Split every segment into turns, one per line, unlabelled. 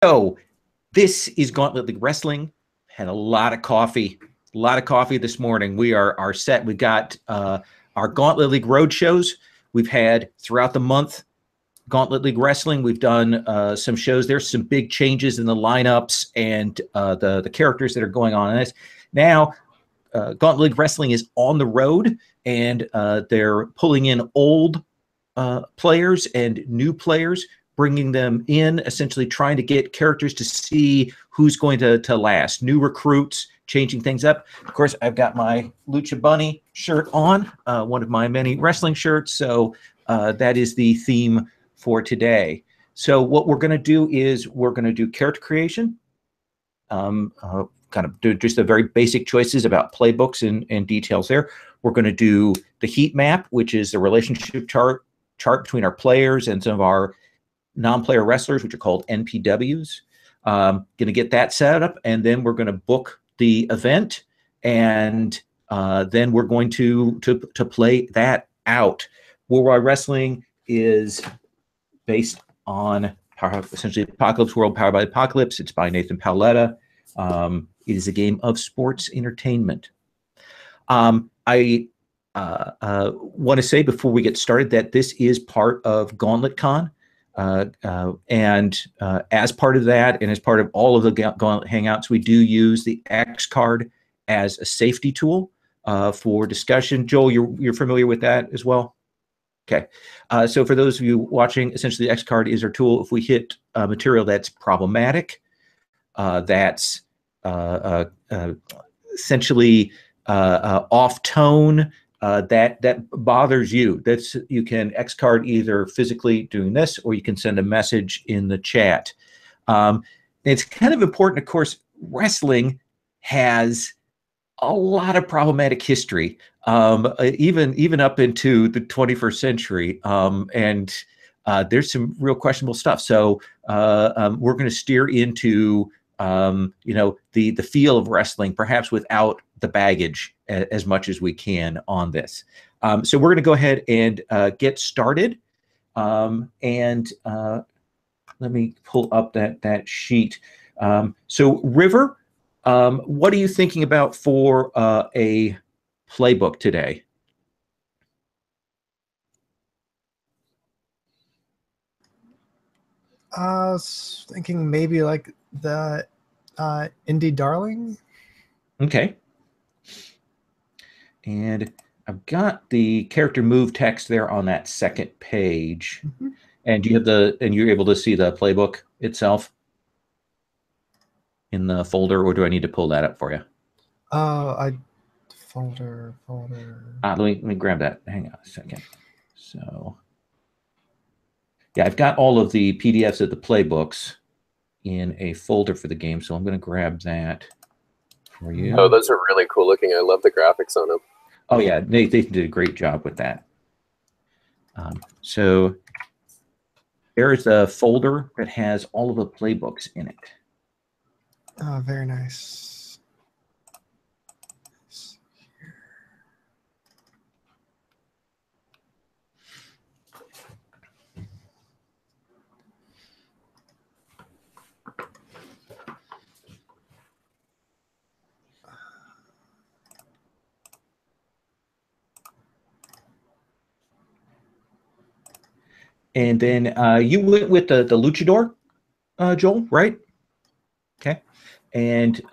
So this is Gauntlet League Wrestling. Had a lot of coffee this morning. We are set. We've got our Gauntlet League Roadshows. We've had throughout the month Gauntlet League Wrestling. We've done some shows. There's some big changes in the lineups and the characters that are going on in this. Now, Gauntlet League Wrestling is on the road, and they're pulling in old players and new players, bringing them in, essentially trying to get characters to see who's going to last. New recruits, changing things up. Of course, I've got my Lucha Bunny shirt on, one of my many wrestling shirts. So that is the theme for today. So what we're going to do is we're going to do character creation, kind of do just the very basic choices about playbooks and details there. We're going to do the heat map, which is the relationship chart between our players and some of our non-player wrestlers, which are called NPWs. Going to get that set up, and then we're going to book the event, and then we're going to play that out. Worldwide Wrestling is based on essentially Apocalypse World, powered by Apocalypse. It's by Nathan Paoletta. It is a game of sports entertainment. I want to say before we get started that this is part of GauntletCon. And as part of that, and as part of all of the Gauntlet Hangouts, we do use the X card as a safety tool for discussion. Joel, you're familiar with that as well? Okay. So for those of you watching, essentially the X card is our tool. If we hit material that's problematic, that's essentially off tone, that bothers you, you can X card either physically doing this, or you can send a message in the chat. It's kind of important, of course. Wrestling has a lot of problematic history, even up into the 21st century, and there's some real questionable stuff. So we're going to steer into the feel of wrestling, perhaps without the baggage as much as we can on this. So we're going to go ahead and get started. And let me pull up that sheet. So River, what are you thinking about for a playbook today?
I was thinking maybe like the Indie Darling.
Okay. And I've got the character move text there on that second page. Mm-hmm. And do you have and you're able to see the playbook itself in the folder, or do I need to pull that up for you?
Folder.
Let me grab that. Hang on a second. So yeah, I've got all of the PDFs of the playbooks in a folder for the game, so I'm going to grab that for you.
Oh, those are really cool looking. I love the graphics on them.
Oh yeah, they did a great job with that. So there's a folder that has all of the playbooks in it.
Oh, very nice.
And then you went with the luchador, Joel, right? Okay. And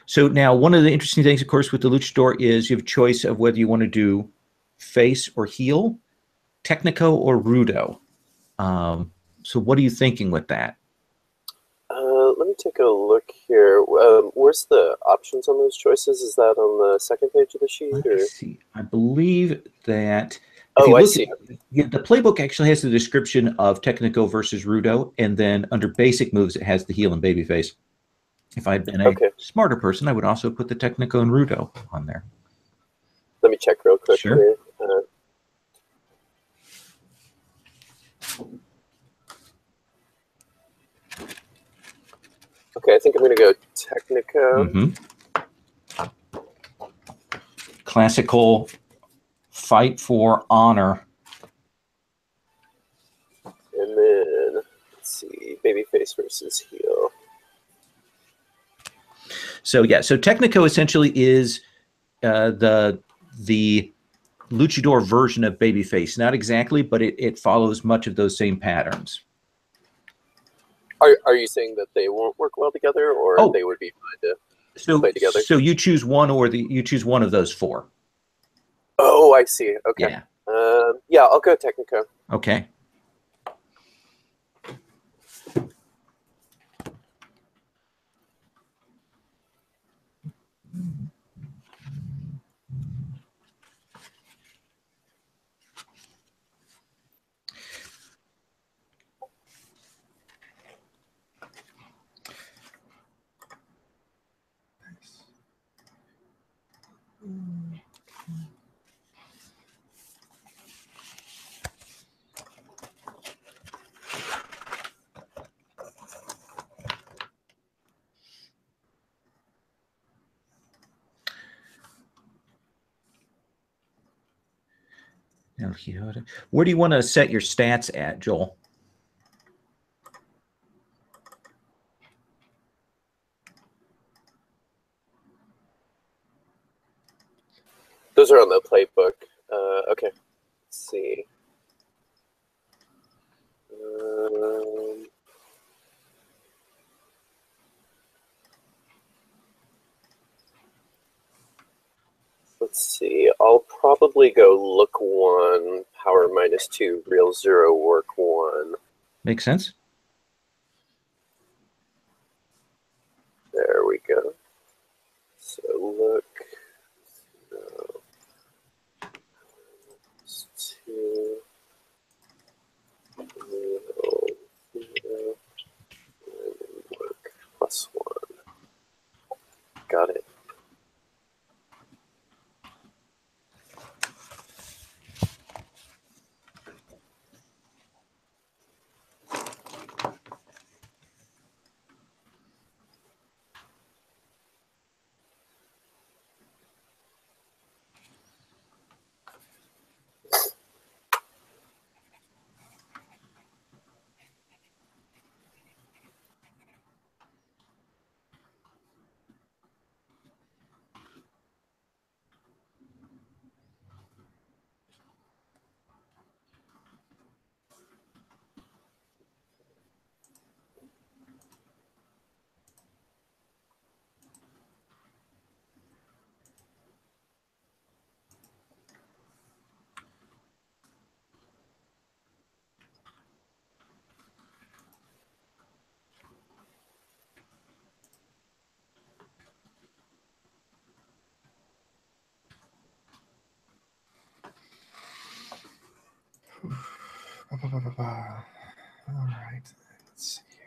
so now one of the interesting things, of course, with the luchador is you have a choice of whether you want to do face or heel, Technico or Rudo. So what are you thinking with that?
Let me take a look here. Where's the options on those choices? Is that on the second page of the sheet?
Let's see. I believe that...
Oh, I see.
The playbook actually has the description of Technico versus Rudo, and then under basic moves, it has the heel and babyface. If I'd been a smarter person, I would also put the Technico and Rudo on there.
Let me check real quick.
Sure.
Here. Okay, I think I'm going to go Technico.
Mm-hmm. Classical fight for honor.
And then, let's see, babyface versus heel.
So yeah, so Technico essentially is the luchador version of babyface. Not exactly, but it follows much of those same patterns.
Are you saying that they won't work well together, or they would be fine to play together?
So you choose one, or you choose one of those four.
Oh, I see. Okay.
Yeah.
Yeah, I'll go Technico.
Okay. Where do you want to set your stats at, Joel?
Those are on the playbook. Okay. Let's see. Let's see. I'll probably go look 1, power -2, real 0, work 1.
Makes sense.
There we go. So look. 2, real 0, and work +1. Got it.
All right, let's see here.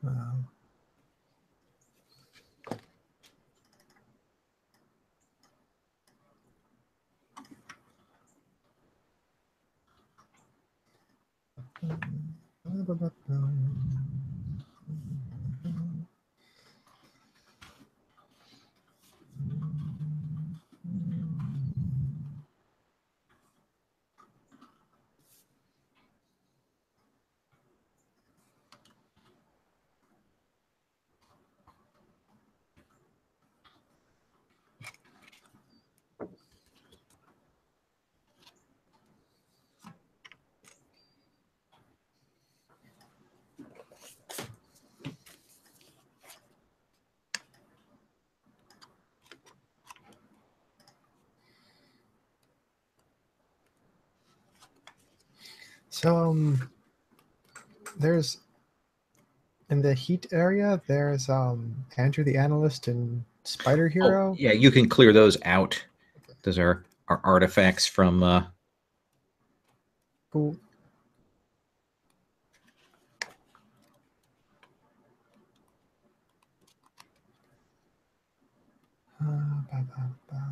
Um, So there's in the heat area. There's Andrew the Analyst and Spider Hero.
Oh, yeah, you can clear those out. Those are artifacts from.
Cool. Ba, ba, ba.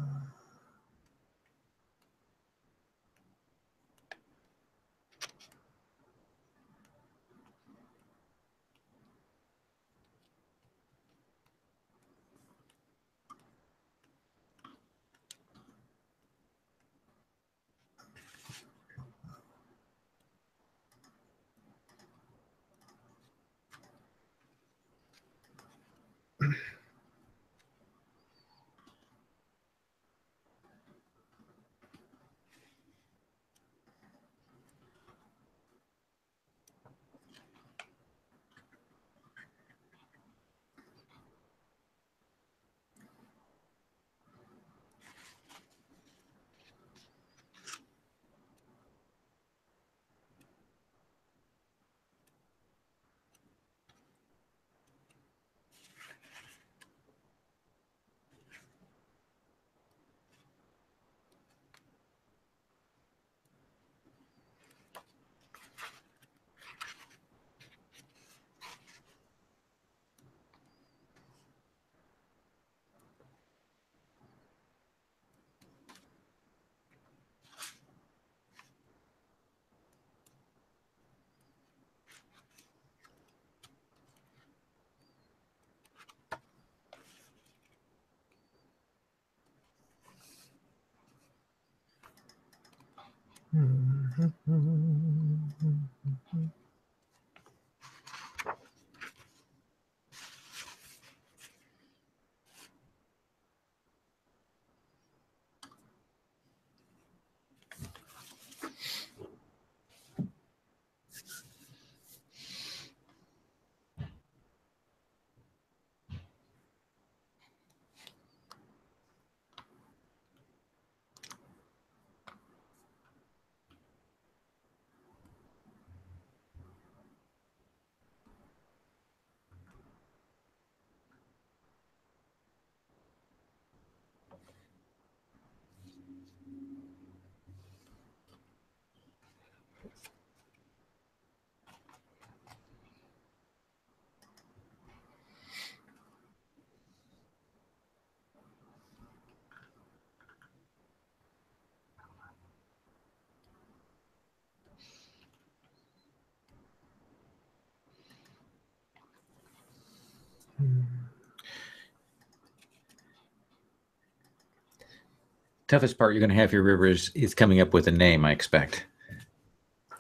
Toughest part you're going to have here, Rivers, is coming up with a name, I expect.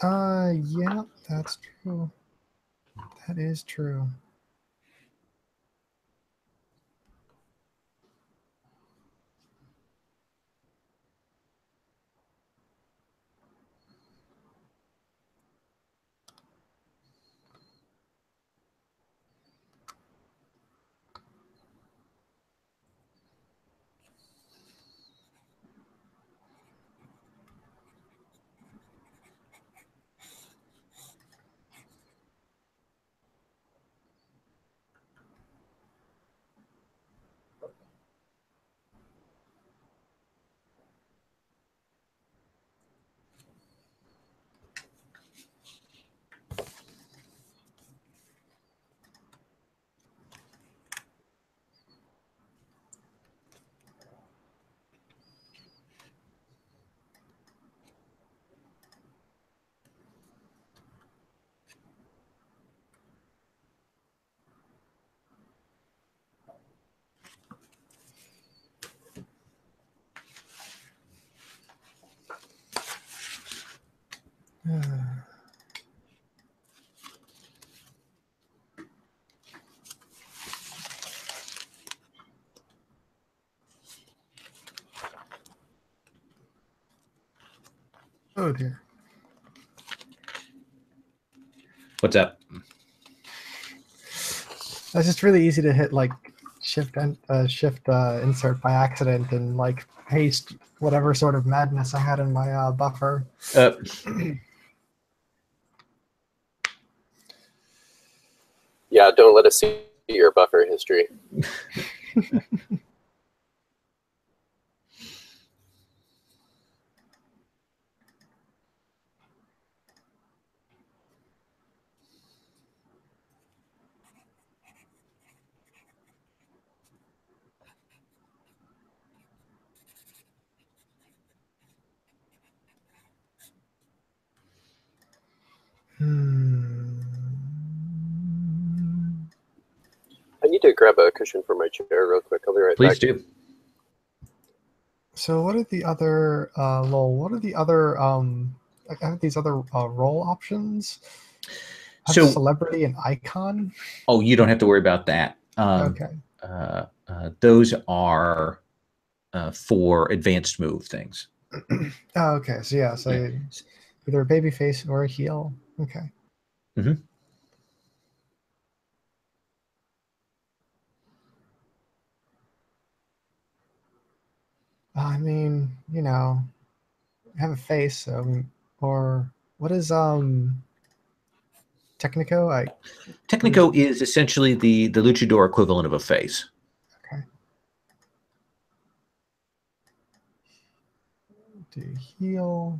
Yeah, that's true. That is true. Oh dear.
What's up?
It's just really easy to hit like shift insert by accident and like paste whatever sort of madness I had in my buffer.
Yeah, don't let us see your buffer history. I need to grab a cushion for my chair real quick. I'll be right
Please
back.
do.
So what are the other what are the other I have these other role options? I have
So
celebrity and icon.
Oh, you don't have to worry about that.
Okay.
Those are for advanced move things.
Oh, okay. So yeah, so
Yeah.
either a baby face or a heel. Okay.
Mm-hmm.
I mean, you know, I have a face, so, or what is Technico?
Technico is essentially the luchador equivalent of a face.
Okay. Do heel.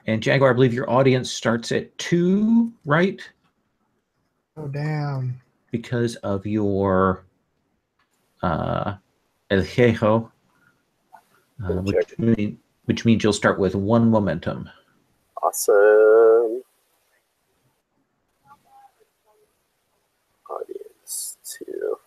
And Jaguar, I believe your audience starts at 2, right?
Oh damn.
Because of your El Jejo, which means you'll start with 1 momentum.
Awesome. Audience 2.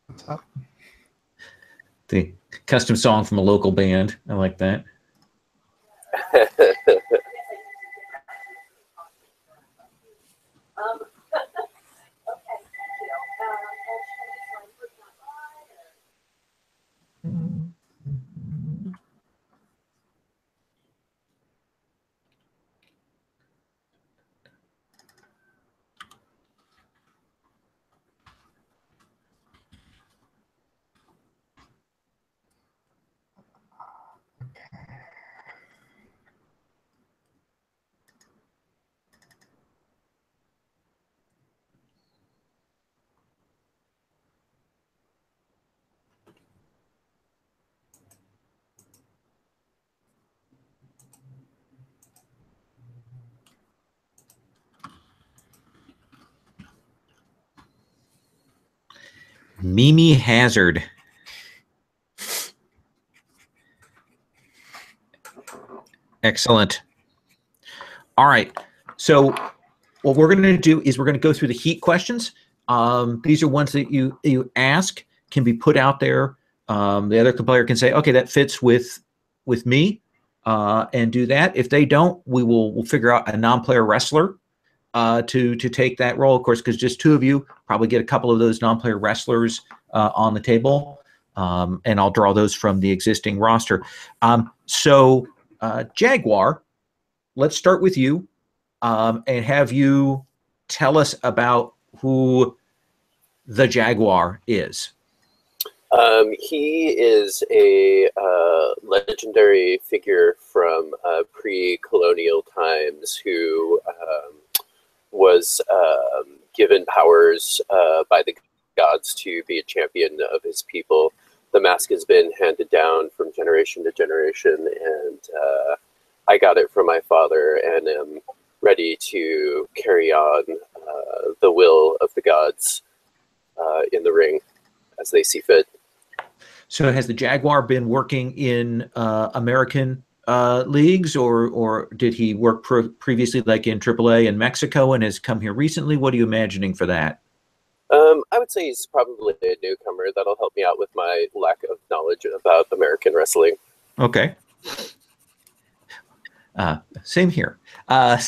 What's up?
The custom song from a local band. I like that. Mimi Hazard. Excellent. All right. So what we're going to do is we're going to go through the heat questions. These are ones that you ask, can be put out there. The other player can say, okay, that fits with with me and do that. If they don't, we'll figure out a non-player wrestler to take that role, of course, because just two of you probably get a couple of those non-player wrestlers on the table, and I'll draw those from the existing roster. So Jaguar, let's start with you and have you tell us about who the Jaguar is.
He is a legendary figure from pre-colonial times who was given powers by the gods to be a champion of his people. The mask has been handed down from generation to generation, and I got it from my father and am ready to carry on the will of the gods in the ring as they see fit.
So has the Jaguar been working in American leagues, or did he work previously like in AAA in Mexico and has come here recently? What are you imagining for that?
I would say he's probably a newcomer. That'll help me out with my lack of knowledge about American wrestling.
Okay. Same here. And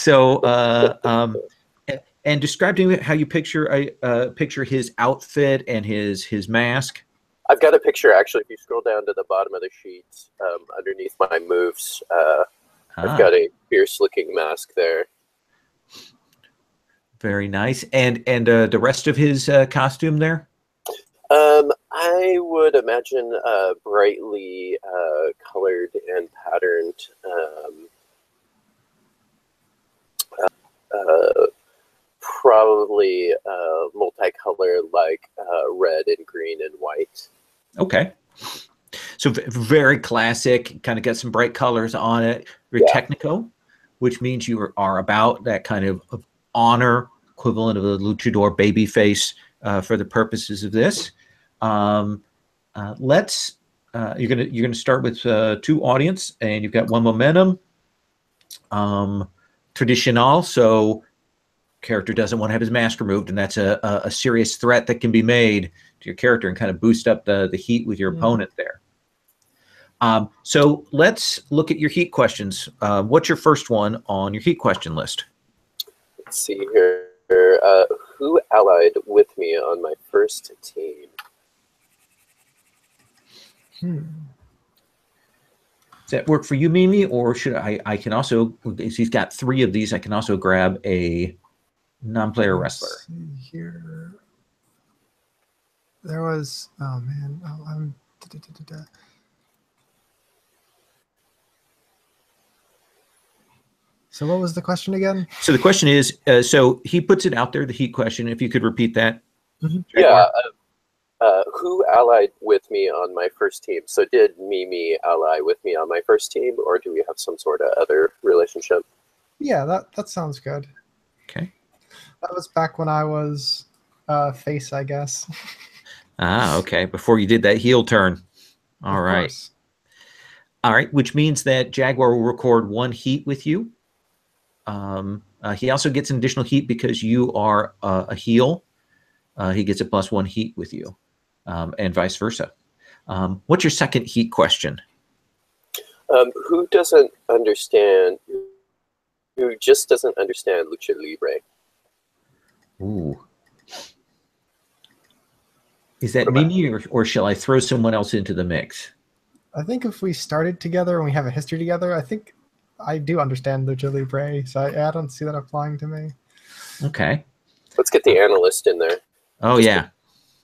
describe to me how you picture his outfit and his mask.
I've got a picture, actually. If you scroll down to the bottom of the sheet, underneath my moves, I've got a fierce-looking mask there.
Very nice. And the rest of his costume there?
I would imagine brightly colored and patterned. Probably multicolor, like red and green and white.
Okay. So very classic, kind of got some bright colors on it. Very technico, which means you are about that kind of honor equivalent of a luchador babyface for the purposes of this. You're gonna start with two audience, and you've got one momentum. Traditional, so character doesn't want to have his mask removed, and that's a serious threat that can be made to your character and kind of boost up the heat with your opponent there. So let's look at your heat questions. What's your first one on your heat question list?
Let's see here. Who allied with me on my first team?
Does that work for you, Mimi, or should I can also, if he's got three of these, I can also grab a non-player wrestler.
Let's see here. There was, oh man, So what was the question again?
So the question is, so he puts it out there, the heat question, if you could repeat that.
Yeah. Who allied with me on my first team? So did Mimi ally with me on my first team, or do we have some sort of other relationship?
Yeah, that sounds good.
Okay.
That was back when I was face, I guess.
Okay. Before you did that heel turn. All right.
Course.
All right. Which means that Jaguar will record one heat with you. He also gets an additional heat because you are a heel. He gets a +1 heat with you, and vice versa. What's your second heat question?
Who doesn't understand? Who just doesn't understand Lucha Libre?
Ooh. Is that Mimi, or shall I throw someone else into the mix?
I think if we started together and we have a history together, I think I do understand Lucha Libre, so I don't see that applying to me.
Okay.
Let's get the analyst in there.
Oh yeah,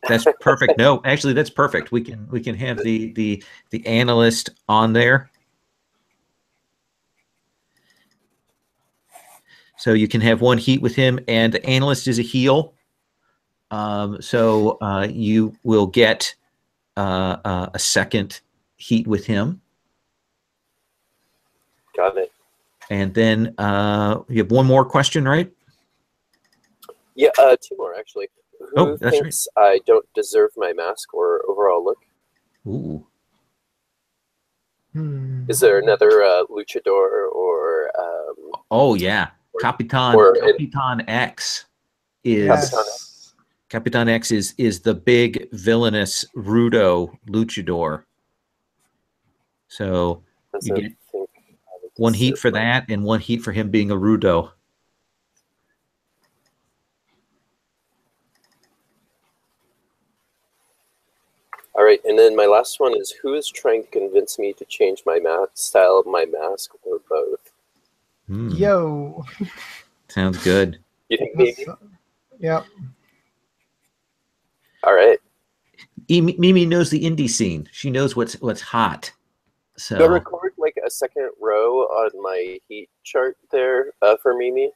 that's perfect. No, actually, that's perfect. We can have the analyst on there. So you can have one heat with him, and the analyst is a heel. So you will get a second heat with him.
Got it.
And then you have one more question, right?
Yeah, two more actually. Who thinks I don't deserve my mask or overall look?
Ooh.
Is there another luchador or?
Oh yeah, Capitan X is.
Yes.
Capitan X is the big villainous Rudo luchador. So You get
think
one heat for that and one heat for him being a Rudo.
All right, and then my last one is, who is trying to convince me to change my style of my mask, or both?
Yo.
Sounds good.
You think maybe?
Yep.
All right.
Mimi knows the indie scene. She knows what's hot. So
Do I record like a second row on my heat chart there for Mimi?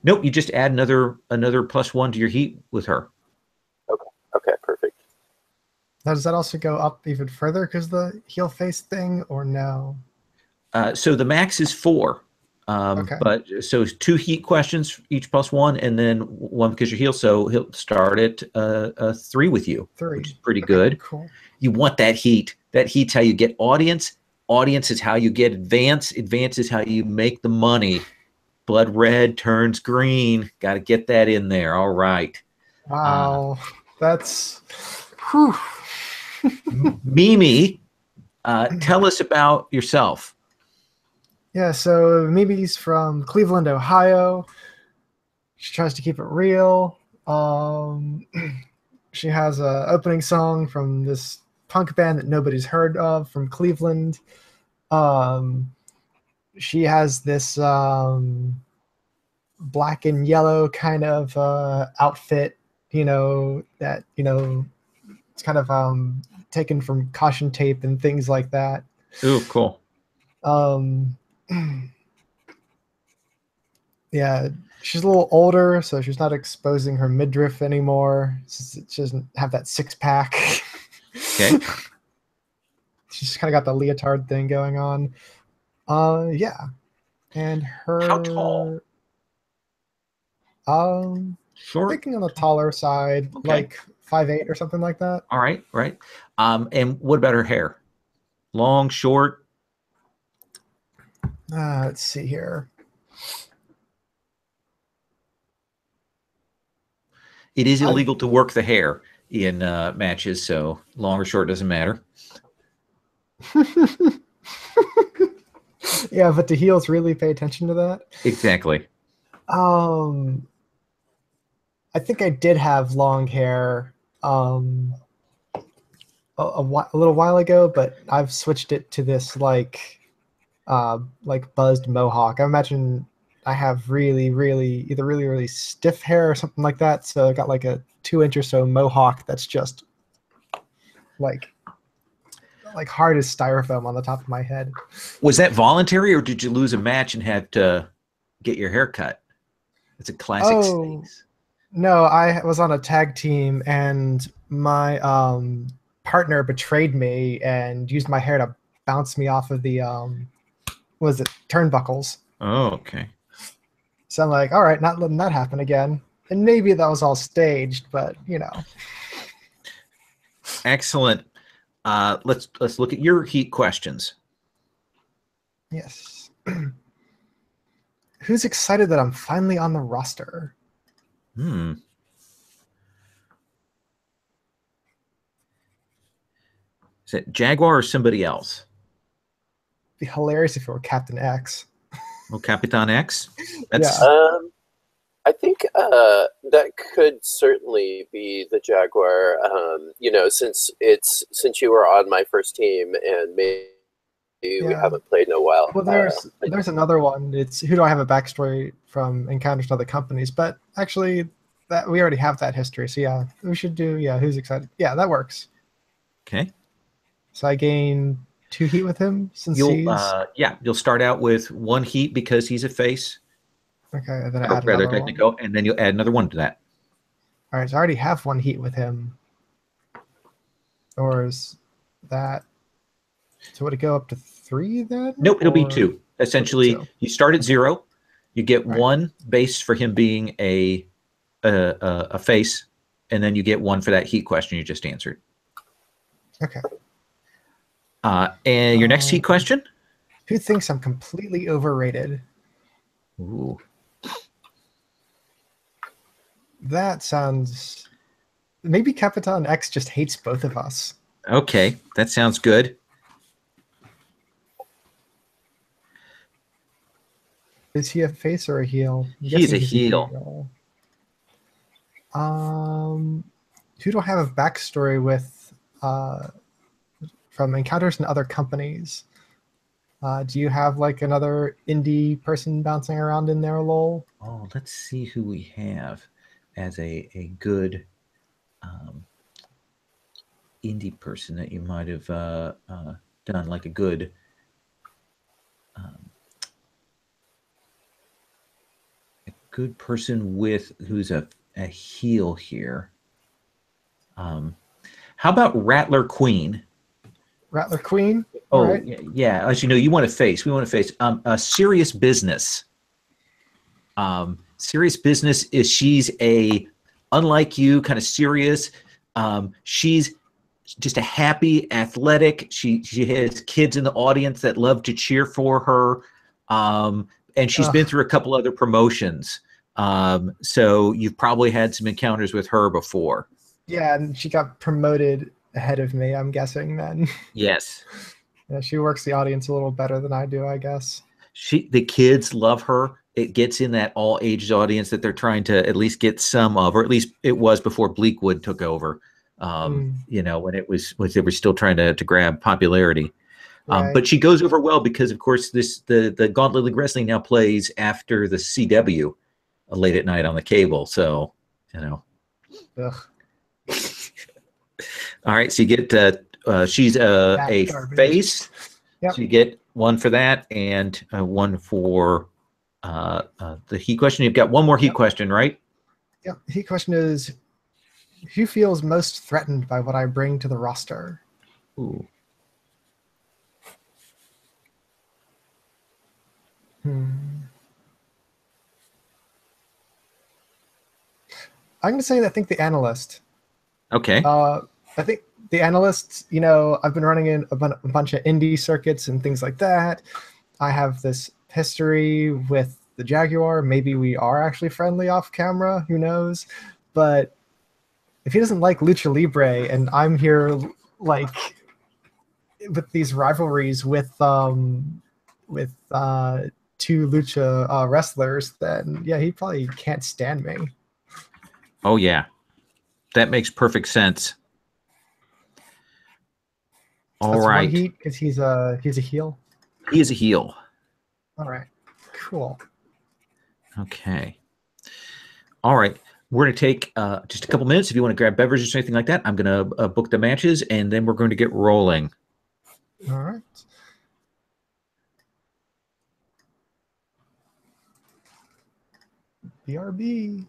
nope, you just add another +1 to your heat with her.
Okay, perfect.
Now, does that also go up even further because the heel face thing, or no?
So the max is 4.
Okay.
But so 2 heat questions, each +1, and then 1 because you're heel. So he'll start at 3 with you,
3.
which is pretty good.
Cool.
You want that heat. That heat's how you get audience. Audience is how you get advance. Advance is how you make the money. Blood red turns green. Got to get that in there. All right.
Wow. That's... Whew.
Mimi, tell us about yourself.
Yeah, so Mimi's from Cleveland, Ohio. She tries to keep it real. She has an opening song from this punk band that nobody's heard of from Cleveland. She has this black and yellow kind of outfit, that, it's kind of taken from caution tape and things like that.
Ooh, cool.
Yeah, she's a little older, so she's not exposing her midriff anymore. She doesn't have that 6-pack.
Okay.
She's kind of got the leotard thing going on. Yeah. And her...
How tall? Short?
Thinking on the taller side,
Okay.
like 5'8" or something like that.
All right, right. And what about her hair? Long, short?
Let's see here.
It is illegal to work the hair in matches, so long or short doesn't matter.
Yeah, but the heels really pay attention to that.
Exactly.
I think I did have long hair a little while ago, but I've switched it to this like buzzed mohawk. I imagine I have really stiff hair or something like that. So I got like a 2-inch or so mohawk that's just like hard as styrofoam on the top of my head.
Was that voluntary, or did you lose a match and have to get your hair cut? It's a classic Snakes.
No, I was on a tag team, and my partner betrayed me and used my hair to bounce me off of the turnbuckles.
Oh, okay.
So I'm like, all right, not letting that happen again. And maybe that was all staged, but
Excellent. Let's look at your heat questions.
Yes. Who's excited that I'm finally on the roster?
Is it Jaguar or somebody else?
It'd be hilarious if it were Captain X.
Oh, Capitan X? That's
I think that could certainly be the Jaguar. Since you were on my first team, and maybe we haven't played in a while.
Well, there's another one. It's who do I have a backstory from encounters in other companies, but actually that we already have that history. So yeah, we should do who's excited. Yeah, that works.
okay.
So I gain 2 heat with him since
you'll start out with 1 heat because he's a face.
Okay, and then I add another one.
And then you'll add another 1 to that.
All right, so I already have 1 heat with him. Or is that... So would it go up to 3 then?
Nope, it'll be 2. Essentially, you start at 0. You get 1 base for him being a face, and then you get 1 for that heat question you just answered.
Okay.
And your next heat question?
Who thinks I'm completely overrated?
Ooh.
That sounds... Maybe Capitan X just hates both of us.
Okay, that sounds good.
Is he a face or a heel? I'm
He's
guessing
a
he's
heel.
Who do I have a backstory with from encounters in other companies? Do you have like another indie person bouncing around in there, lol?
Oh, let's see who we have as a good indie person that you might have done, like a good person with who's a heel here. How about Rattler Queen?
Rattler Queen. All
Oh,
right.
yeah. As you know, you want to face. We want to face a serious business. Serious business is she's unlike you, kind of serious. She's just a happy, athletic. She has kids in the audience that love to cheer for her, and she's been through a couple other promotions. So you've probably had some encounters with her before.
Yeah, and she got promoted ahead of me, I'm guessing then.
Yes.
Yeah, she works the audience a little better than I do, I guess.
The kids love her. It gets in that all ages audience that they're trying to at least get some of, or at least it was before Bleakwood took over. You know, when they were still trying to grab popularity.
Right.
But she goes over well because, of course, the Gauntlet League Wrestling now plays after the CW late at night on the cable. So, you know.
Ugh.
All right, so you get she's a
Garbage.
face.
Yep.
So you get one for that and one for the heat question. You've got one more heat question, right?
Yep. Heat question is, who feels most threatened by what I bring to the roster?
Ooh.
I'm going to say that I think the analyst.
Okay.
I think the analysts, you know, I've been running in a bunch of indie circuits and things like that. I have this history with the Jaguar. Maybe we are actually friendly off camera. Who knows? But if he doesn't like Lucha Libre and I'm here like with these rivalries with two Lucha wrestlers, then yeah, he probably can't stand me.
Oh yeah, that makes perfect sense. All
That's
right.
one heat because he's a heel.
He is a heel.
All right, cool.
Okay. All right. We're going to take just a couple minutes. If you want to grab beverages or anything like that, I'm going to book the matches, and then we're going to get rolling.
All right. BRB.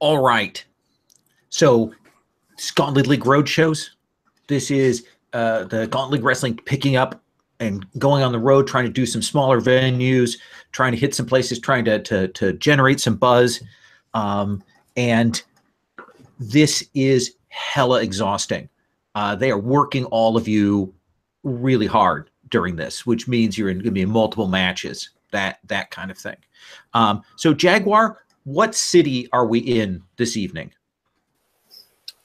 All right. So, Gauntlet League Roadshows. This is the Gauntlet League Wrestling picking up and going on the road, trying to do some smaller venues, trying to hit some places, trying to generate some buzz. And this is hella exhausting. They are working all of you really hard during this, which means you're going to be in multiple matches, that kind of thing. So, Jaguar, what city are we in this evening?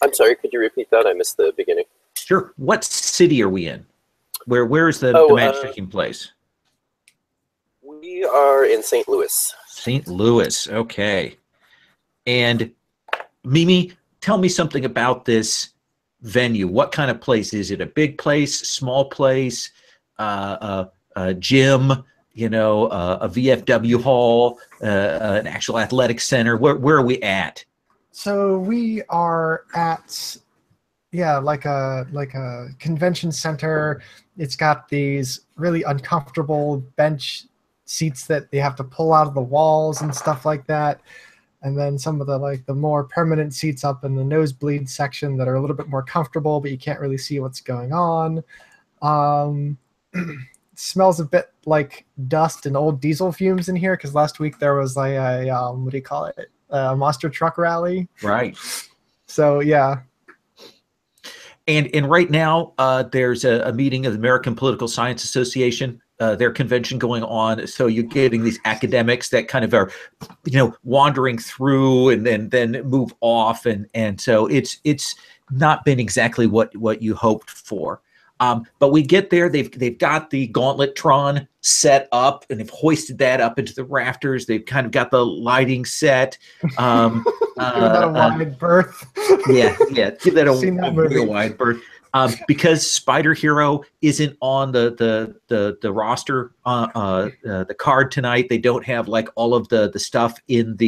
I'm sorry, could you repeat that? I missed the beginning.
Sure. What city are we in? Where is the match taking place?
We are in St. Louis.
St. Louis. Okay. And Mimi, tell me something about this venue. What kind of place is it? A big place, small place, a gym, you know, a VFW hall, an actual athletic center? Where are we at?
So we are at, like a convention center. It's got these really uncomfortable bench seats that they have to pull out of the walls and stuff like that. And then some of the more permanent seats up in the nosebleed section that are a little bit more comfortable, but you can't really see what's going on. It smells a bit like dust and old diesel fumes in here because last week there was like a what do you call it? A monster truck rally.
Right.
So yeah.
And right now there's a meeting of the American Political Science Association, their convention going on. So you're getting these academics that kind of are, wandering through and then move off. And so it's not been exactly what you hoped for. But we get there. They've got the Gauntletron set up, and they've hoisted that up into the rafters. They've kind of got the lighting set. Give
that a wide berth.
Yeah. Give that a wide berth. Because Spider Hero isn't on the roster, the card tonight. They don't have like all of the stuff in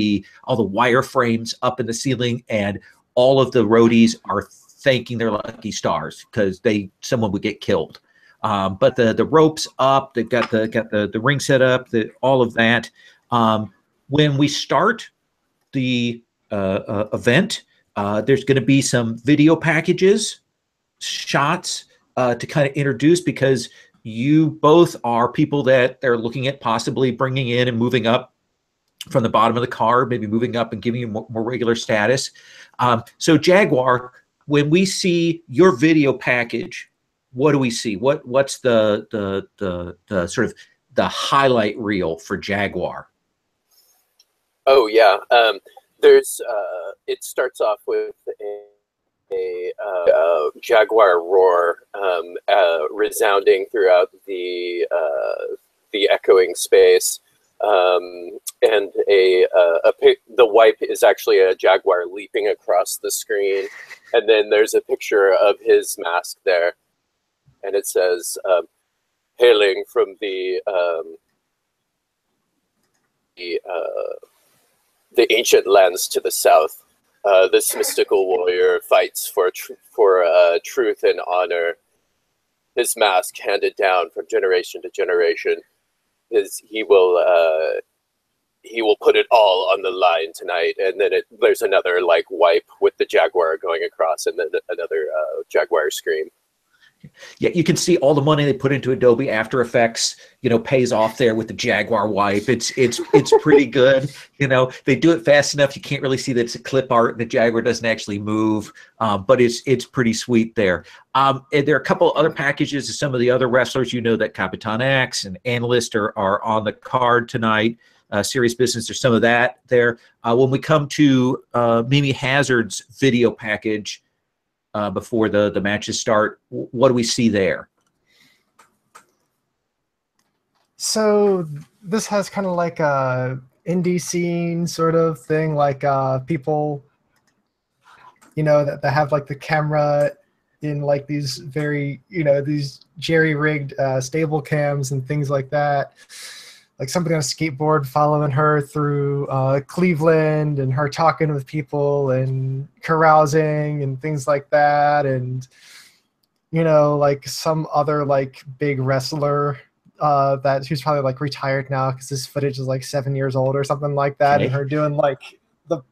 all the wireframes up in the ceiling, and all of the roadies are thanking their lucky stars because someone would get killed. But the ropes up, they've got the ring set up, all of that. When we start the event, there's going to be some video packages, shots to kind of introduce, because you both are people that they're looking at possibly bringing in and moving up from the bottom of the card, maybe moving up and giving you more regular status. So Jaguar, when we see your video package, what do we see? What's the sort of the highlight reel for Jaguar?
Oh yeah, there's it starts off with a Jaguar roar resounding throughout the echoing space. And the wipe is actually a Jaguar leaping across the screen, and then there's a picture of his mask there, and it says, "Hailing from the ancient lands to the south, this mystical warrior fights for truth and honor. His mask handed down from generation to generation. He will put it all on the line tonight." And then there's another like wipe with the Jaguar going across, and then another Jaguar scream.
Yeah, you can see all the money they put into Adobe After Effects, pays off there with the Jaguar wipe. It's pretty good. They do it fast enough you can't really see that it's a clip art and the Jaguar doesn't actually move, but it's pretty sweet there. And there are a couple other packages of some of the other wrestlers. That Capitan X and Analyst are on the card tonight. Serious Business, there's some of that there. When we come to Mimi Hazard's video package, before the matches start, what do we see there?
So this has kind of like a indie scene sort of thing, like people, that have like the camera in like these very, these jerry-rigged stable cams and things like that. Like somebody on a skateboard following her through Cleveland, and her talking with people and carousing and things like that. And, like some other like big wrestler that who's probably like retired now because this footage is like 7 years old or something like that.
Okay.
And her doing like the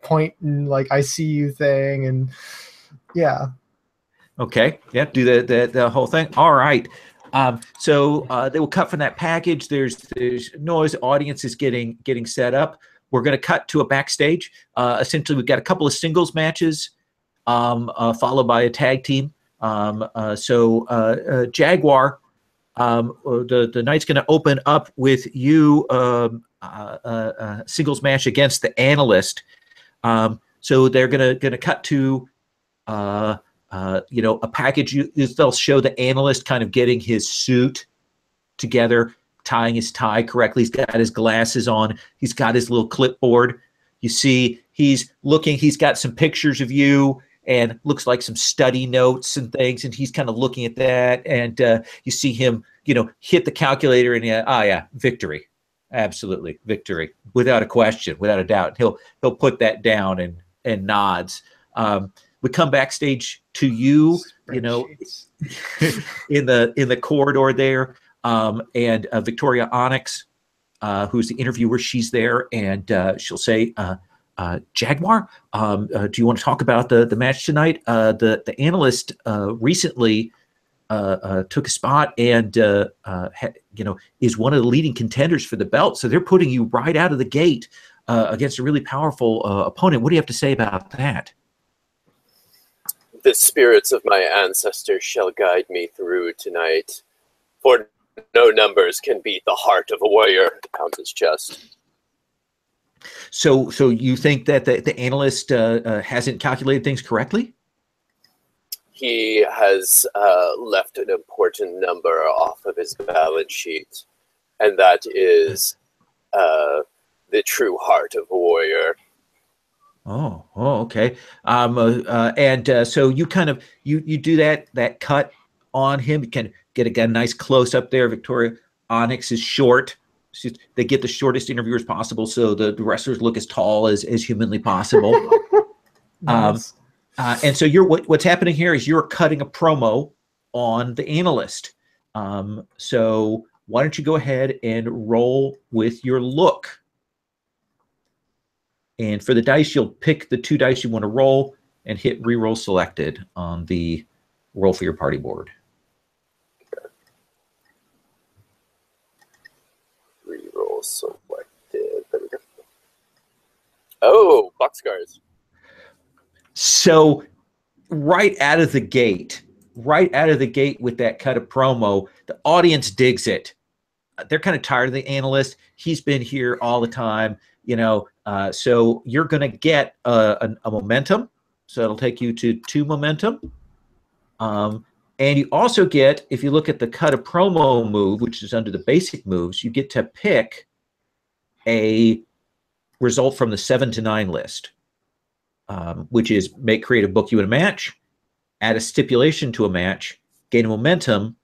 point and like I see you thing, and yeah.
Okay. Yeah. Do the whole thing. All right. So they will cut from that package. There's noise. Audience is getting set up. We're going to cut to a backstage. Essentially, we've got a couple of singles matches, followed by a tag team. Jaguar, the night's going to open up with you singles match against the Analyst. So they're gonna cut to a package. They'll show the Analyst kind of getting his suit together, tying his tie correctly. He's got his glasses on. He's got his little clipboard. You see, he's got some pictures of you and looks like some study notes and things. And he's kind of looking at that. And you see him, hit the calculator and victory. Absolutely. Victory. Without a question, without a doubt. He'll put that down and nods. We come backstage to you, in the corridor there. And Victoria Onyx, who's the interviewer, she's there, and she'll say, Jaguar, do you want to talk about the match tonight? The Analyst recently took a spot and is one of the leading contenders for the belt. So they're putting you right out of the gate against a really powerful opponent. What do you have to say about that?
The spirits of my ancestors shall guide me through tonight, for no numbers can beat the heart of a warrior. Pound his chest.
So you think that the Analyst hasn't calculated things correctly?
He has left an important number off of his balance sheet, and that is the true heart of a warrior.
Oh, okay. So you kind of you do that cut on him. You can get a nice close up there. Victoria Onyx is short. They get the shortest interviewers possible, so the wrestlers look as tall as humanly possible. Nice. And so what's happening here is you're cutting a promo on the Analyst. So why don't you go ahead and roll with your look? And for the dice, you'll pick the 2 dice you want to roll and hit reroll selected on the roll for your party board.
Okay. Reroll selected. There we go. Oh, boxcars.
So right out of the gate with that cut of promo, the audience digs it. They're kind of tired of the Analyst. He's been here all the time, so you're going to get a momentum. So it'll take you to 2 momentum. And you also get, if you look at the cut of promo move, which is under the basic moves, you get to pick a result from the 7 to 9 list, which is create a book you in a match, add a stipulation to a match, gain a momentum,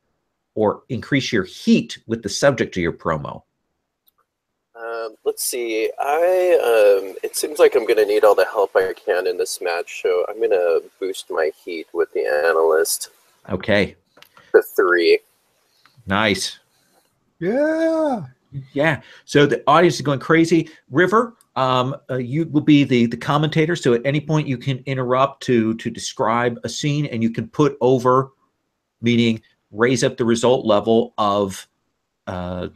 or increase your heat with the subject of your promo.
Let's see. It seems like I'm going to need all the help I can in this match, so I'm going to boost my heat with the Analyst.
Okay.
To 3.
Nice.
Yeah.
Yeah. So the audience is going crazy. River, you will be the commentator, so at any point you can interrupt to describe a scene, and you can put over, meaning raise up the result level of a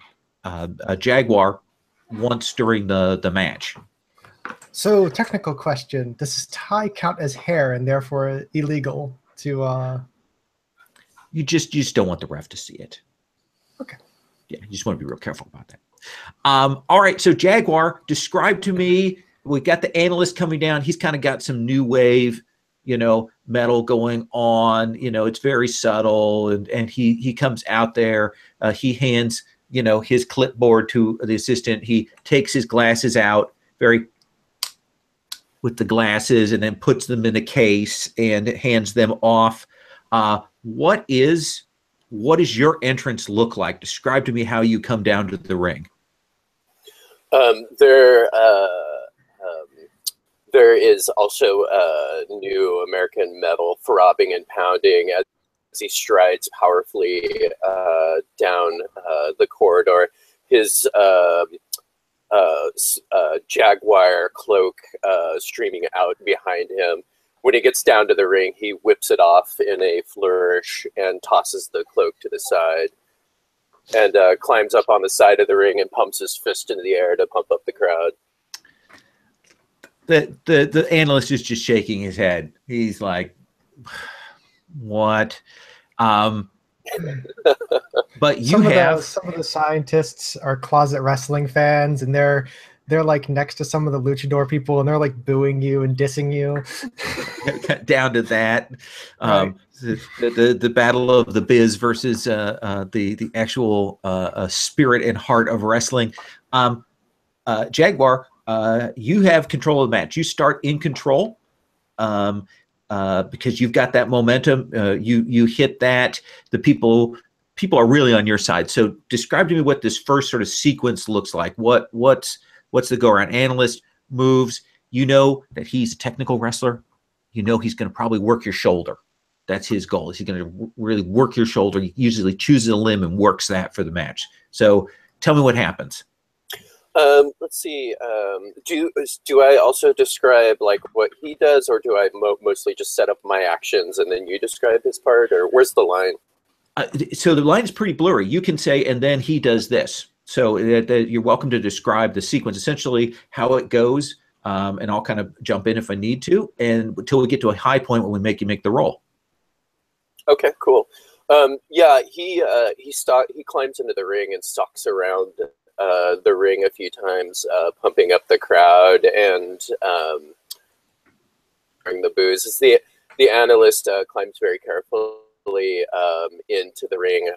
Jaguar once during the match.
So, technical question: does this tie count as hair and therefore illegal to?
You just don't want the ref to see it.
Okay.
Yeah, you just want to be real careful about that. All right, so Jaguar, describe to me. We got the Analyst coming down. He's kind of got some new wave, metal going on. It's very subtle, and he comes out there. He hands his clipboard to the assistant. He takes his glasses out with the glasses, and then puts them in a case and hands them off. What does your entrance look like? Describe to me how you come down to the ring.
There is also new American metal throbbing and pounding as he strides powerfully down the corridor. His Jaguar cloak streaming out behind him. When he gets down to the ring, he whips it off in a flourish and tosses the cloak to the side, and climbs up on the side of the ring and pumps his fist into the air to pump up the crowd.
The analyst is just shaking his head. He's like, what? But some
of the scientists are closet wrestling fans, and they're like next to some of the luchador people, and they're like booing you and dissing you.
Down to that.
Right.
The battle of the biz versus the actual spirit and heart of wrestling. Jaguar, you have control of the match. You start in control because you've got that momentum. You hit that. The people are really on your side. So describe to me what this first sort of sequence looks like. What's the go around? Analyst moves. You know that he's a technical wrestler. You know he's going to probably work your shoulder. That's his goal. He's going to really work your shoulder. He usually chooses a limb and works that for the match. So tell me what happens.
Let's see. Do I also describe like what he does, or do I mostly just set up my actions and then you describe his part, or where's the line?
So the line is pretty blurry. You can say, and then he does this. So you're welcome to describe the sequence, essentially how it goes, and I'll kind of jump in if I need to, and until we get to a high point when we make you make the roll.
Okay, cool. Yeah, he climbs into the ring and stalks around the ring a few times, pumping up the crowd and bring the boos. As the analyst climbs very carefully into the ring,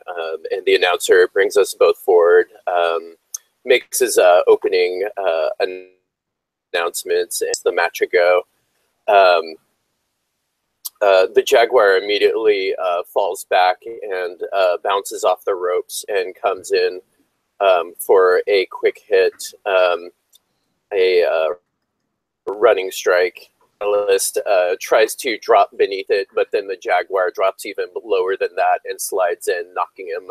and the announcer brings us both forward, makes his opening announcements as the match ago. The Jaguar immediately falls back and bounces off the ropes and comes in for a quick hit, a running strike. The analyst tries to drop beneath it, but then the Jaguar drops even lower than that and slides in, knocking him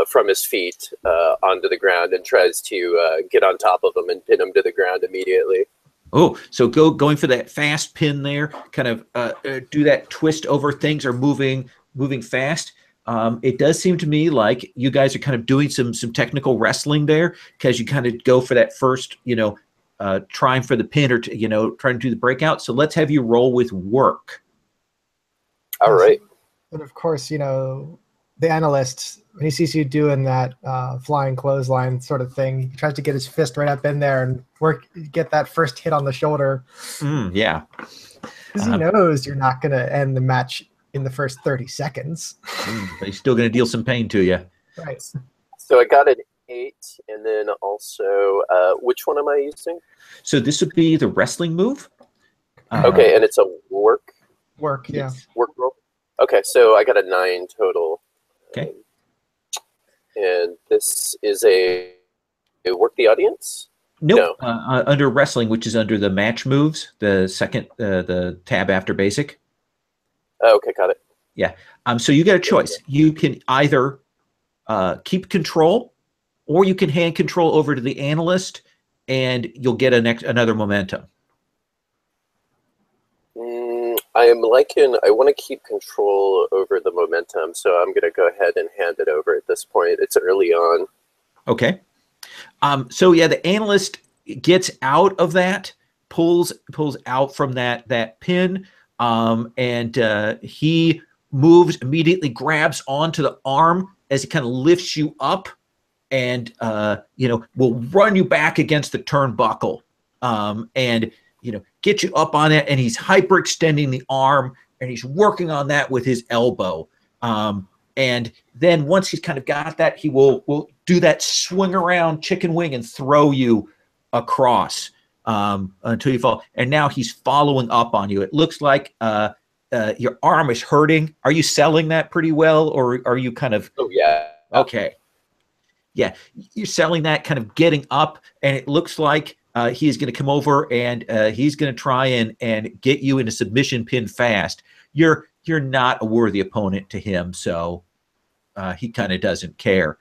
from his feet onto the ground, and tries to get on top of him and pin him to the ground immediately.
Oh, so going for that fast pin there, kind of do that twist over things, or moving fast. It does seem to me like you guys are kind of doing some technical wrestling there, because you kind of go for that first, trying for the pin, or trying to do the breakout. So let's have you roll with work.
All right.
But of course, the analyst, when he sees you doing that flying clothesline sort of thing, he tries to get his fist right up in there and get that first hit on the shoulder.
Yeah.
Because he knows you're not going to end the match in the first 30 seconds.
But he's still going to deal some pain to you.
Right.
So I got an 8, and then also, which one am I using?
So this would be the wrestling move.
Okay, and it's a work?
Work, yeah.
Work roll? Okay, so I got a 9 total.
Okay.
And this is a work the audience?
Nope. No. Under wrestling, which is under the match moves, the second, the tab after basic.
Okay, got it.
Yeah. So you get a choice. You can either keep control, or you can hand control over to the analyst, and you'll get another momentum.
I want to keep control over the momentum, so I'm going to go ahead and hand it over at this point. It's early on.
Okay. So yeah, the analyst gets out of that, pulls out from that pin, and he moves, immediately grabs onto the arm as he kind of lifts you up, and will run you back against the turnbuckle, and get you up on it, and he's hyperextending the arm, and he's working on that with his elbow. And then once he's kind of got that, he will do that swing around chicken wing and throw you across until you fall. And now he's following up on you. It looks like your arm is hurting. Are you selling that pretty well, or are you kind of?
Oh yeah.
Okay. Yeah, you're selling that, kind of getting up, and it looks like he's going to come over, and he's going to try and get you in a submission pin fast. You're not a worthy opponent to him, so he kind of doesn't care.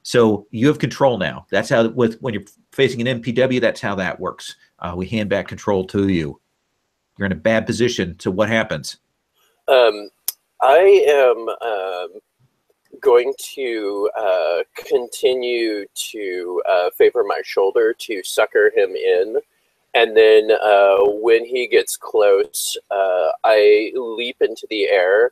So you have control now. That's how, when you're facing an MPW, that's how that works. We hand back control to you. You're in a bad position. So what happens?
I am going to continue to favor my shoulder to sucker him in. And then when he gets close, I leap into the air,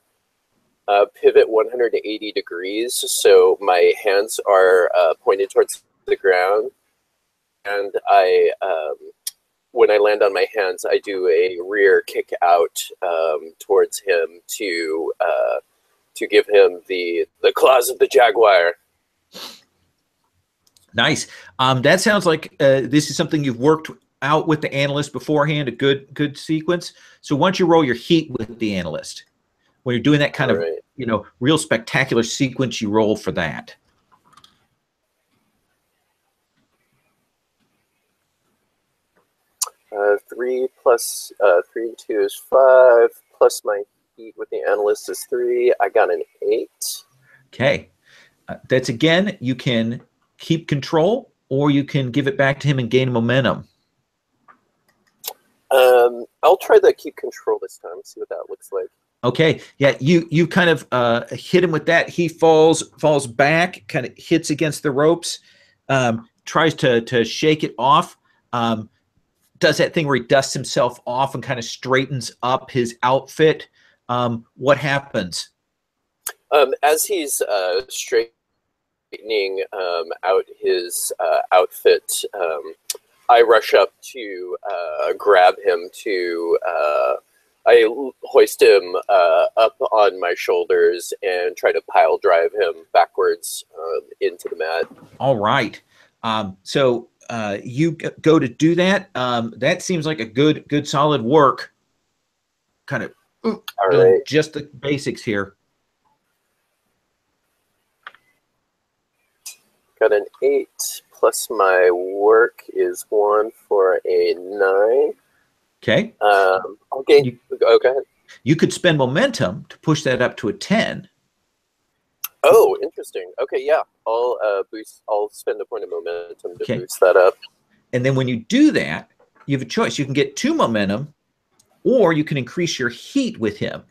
pivot 180 degrees. So my hands are pointed towards the ground. And when I land on my hands, I do a rear kick out towards him to give him the claws of the jaguar.
Nice. That sounds like this is something you've worked out with the analyst beforehand, a good sequence. So once you roll your heat with the analyst, when you're doing that kind of, real spectacular sequence, you roll for that.
Three plus 3 and 2 is 5, plus my heat with the analyst is 3. I got an 8.
Okay. That's, again, you can keep control, or you can give it back to him and gain momentum.
I'll try the keep control this time, see what that looks like.
Okay. Yeah, you kind of hit him with that. He falls back, kind of hits against the ropes, tries to shake it off. Does that thing where he dusts himself off and kind of straightens up his outfit. What happens?
As he's straightening out his outfit, I rush up to grab him I hoist him up on my shoulders and try to pile drive him backwards into the mat.
All right. So you go to do that. That seems like a good solid work. Kind of
all right.
Just the basics here.
Got an 8 plus my work is 1 for a 9.
Okay.
Okay. Go ahead.
You could spend momentum to push that up to a 10.
Oh, interesting. Okay, yeah. I'll spend a point of momentum to boost that up.
And then when you do that, you have a choice. You can get 2 momentum, or you can increase your heat with him.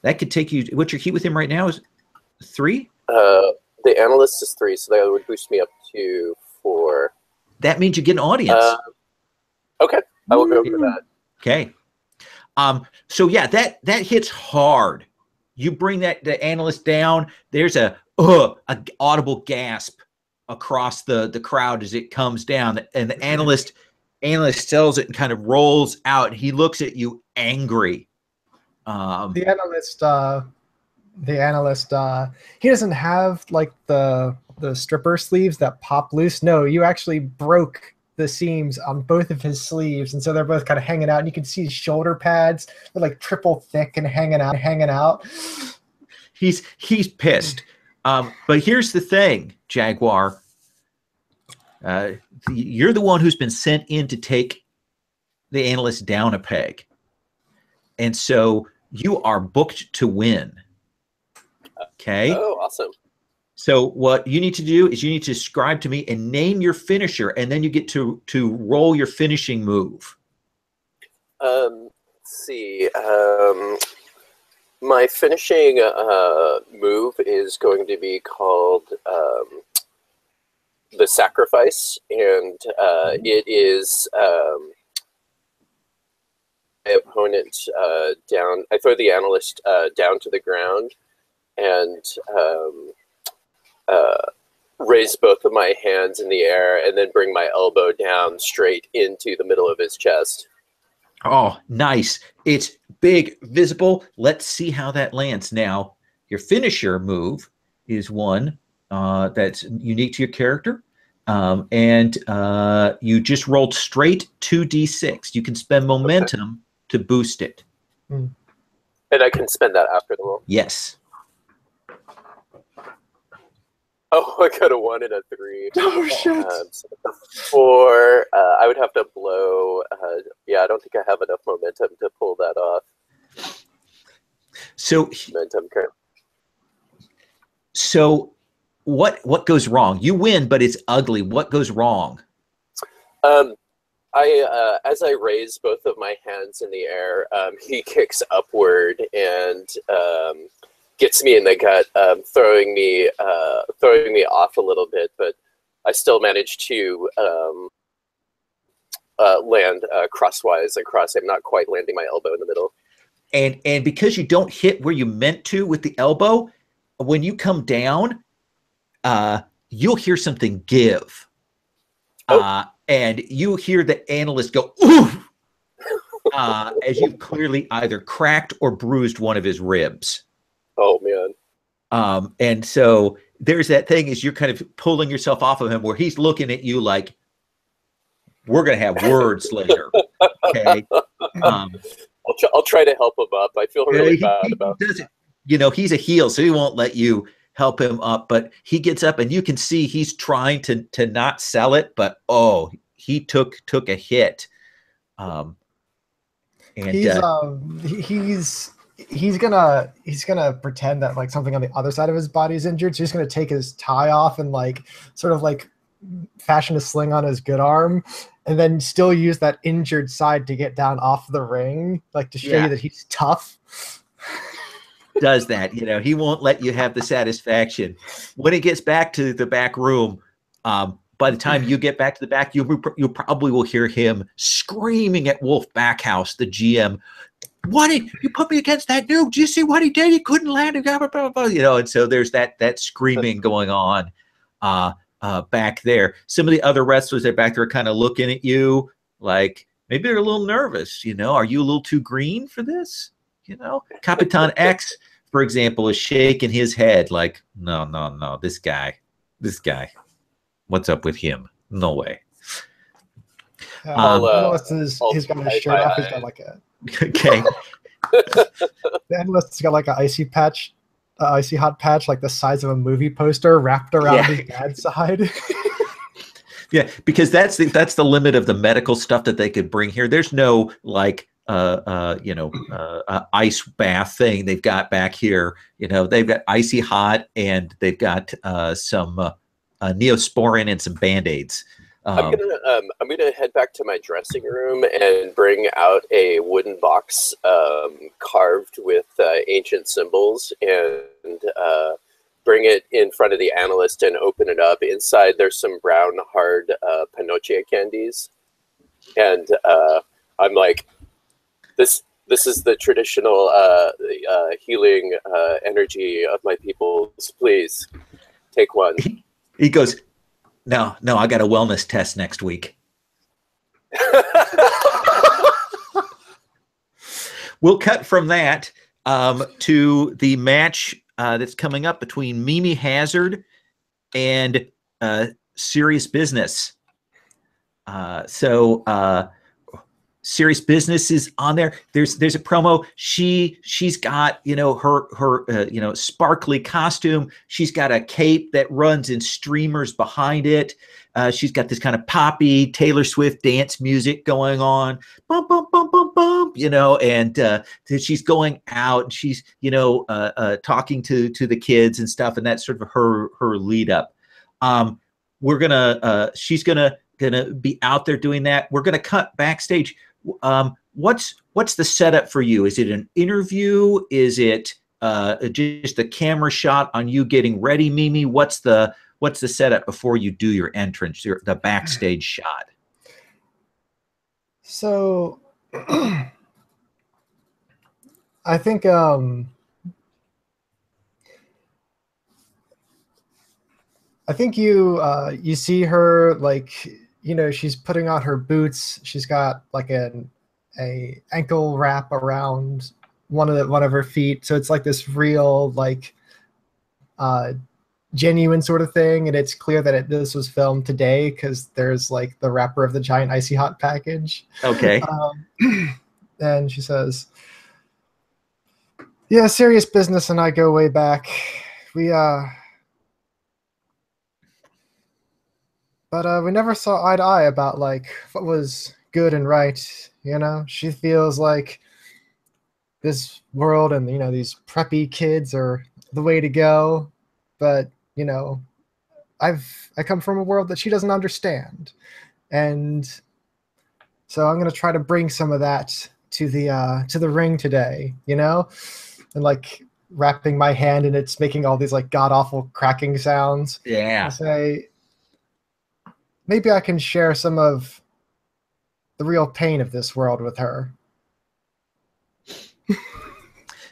That could take you. What's your heat with him right now? Is 3?
The analyst is 3, so that would boost me up to 4.
That means you get an audience.
Okay, I will go for that.
Okay. So yeah, that hits hard. You bring the analyst down. There's a audible gasp across the crowd as it comes down, and the analyst sells it and kind of rolls out. And he looks at you angry.
The analyst, he doesn't have like the stripper sleeves that pop loose. No, you actually broke the seams on both of his sleeves, and so they're both kind of hanging out, and you can see his shoulder pads. They're like triple thick and hanging out.
He's pissed. But here's the thing, Jaguar. You're the one who's been sent in to take the analyst down a peg. And so you are booked to win. Okay?
Oh, awesome.
So what you need to do is you need to describe to me and name your finisher, and then you get to roll your finishing move.
Let's see. My finishing move is going to be called the Sacrifice, and it is my opponent down. I throw the analyst down to the ground and raise both of my hands in the air, and then bring my elbow down straight into the middle of his chest.
Oh, nice. It's big, visible. Let's see how that lands. Now, your finisher move is one that's unique to your character. And you just rolled straight 2d6. You can spend momentum to boost it.
And I can spend that after the roll?
Yes.
Oh, I got a 1 and a 3.
Oh, shit.
So 4, I would have to blow. Yeah, I don't think I have enough momentum to pull that off.
So,
momentum curve.
So what goes wrong? You win, but it's ugly. What goes wrong?
As I raise both of my hands in the air, he kicks upward and gets me in the gut, throwing me off a little bit, but I still manage to land crosswise across him, not quite landing my elbow in the middle.
And because you don't hit where you meant to with the elbow, when you come down, you'll hear something give. And you hear the analyst go, ooh, as you've clearly either cracked or bruised one of his ribs.
Oh, man.
And so there's that thing is you're kind of pulling yourself off of him where he's looking at you like, we're going to have words later. Okay.
I'll try to help him up. I feel really bad about it.
You know, he's a heel, so he won't let you help him up, but he gets up and you can see he's trying to not sell it, but he took a hit. And
he's gonna pretend that like something on the other side of his body is injured, so he's gonna take his tie off and like sort of like fashion a sling on his good arm, and then still use that injured side to get down off the ring, like to show you that he's tough.
Does that, you know, he won't let you have the satisfaction. When he gets back to the back room, by the time you get back to the back, you probably will hear him screaming at Wolf Backhouse, the GM. What you put me against that dude? Do you see what he did? He couldn't land. You know, and so there's that screaming going on back there. Some of the other wrestlers that are back there are kind of looking at you like maybe they're a little nervous. You know, are you a little too green for this? You know, Capitan X, for example, is shaking his head like, no, this guy, what's up with him? No way.
He's got his shirt off. He's got like a
okay.
The analyst's got like an icy hot patch, like the size of a movie poster wrapped around his dad's side.
Yeah, because that's the limit of the medical stuff that they could bring here. There's no like ice bath thing they've got back here. You know, they've got icy hot and they've got some Neosporin and some Band-Aids.
I'm gonna head back to my dressing room and bring out a wooden box carved with ancient symbols and bring it in front of the analyst and open it up. Inside there's some brown hard Pinocchio candies, and I'm like, This is the traditional healing energy of my peoples. Please take one.
He goes, no, I got a wellness test next week. We'll cut from that to the match that's coming up between Mimi Hazard and Serious Business. Serious Business is on there. There's a promo. She's got, you know, her sparkly costume. She's got a cape that runs in streamers behind it. She's got this kind of poppy Taylor Swift dance music going on. Bump, bump, bump, bump, bump, you know, and she's going out and she's, you know, talking to the kids and stuff, and that's sort of her lead up. She's gonna be out there doing that. We're gonna cut backstage. What's the setup for you? Is it an interview? Is it just a camera shot on you getting ready, Mimi? What's the setup before you do your entrance, the backstage shot?
So I think you see her, like, you know, she's putting on her boots. She's got like a ankle wrap around one of her feet. So it's like this real, like, genuine sort of thing. And it's clear that this was filmed today because there's like the wrapper of the giant icy hot package.
Okay.
And she says, yeah, Serious Business and I go way back. But we never saw eye to eye about like what was good and right, you know? She feels like this world and, you know, these preppy kids are the way to go. But, you know, I come from a world that she doesn't understand, and so I'm gonna try to bring some of that to the ring today, you know, and like wrapping my hand and it's making all these like god awful cracking sounds.
Yeah.
I say maybe I can share some of the real pain of this world with her.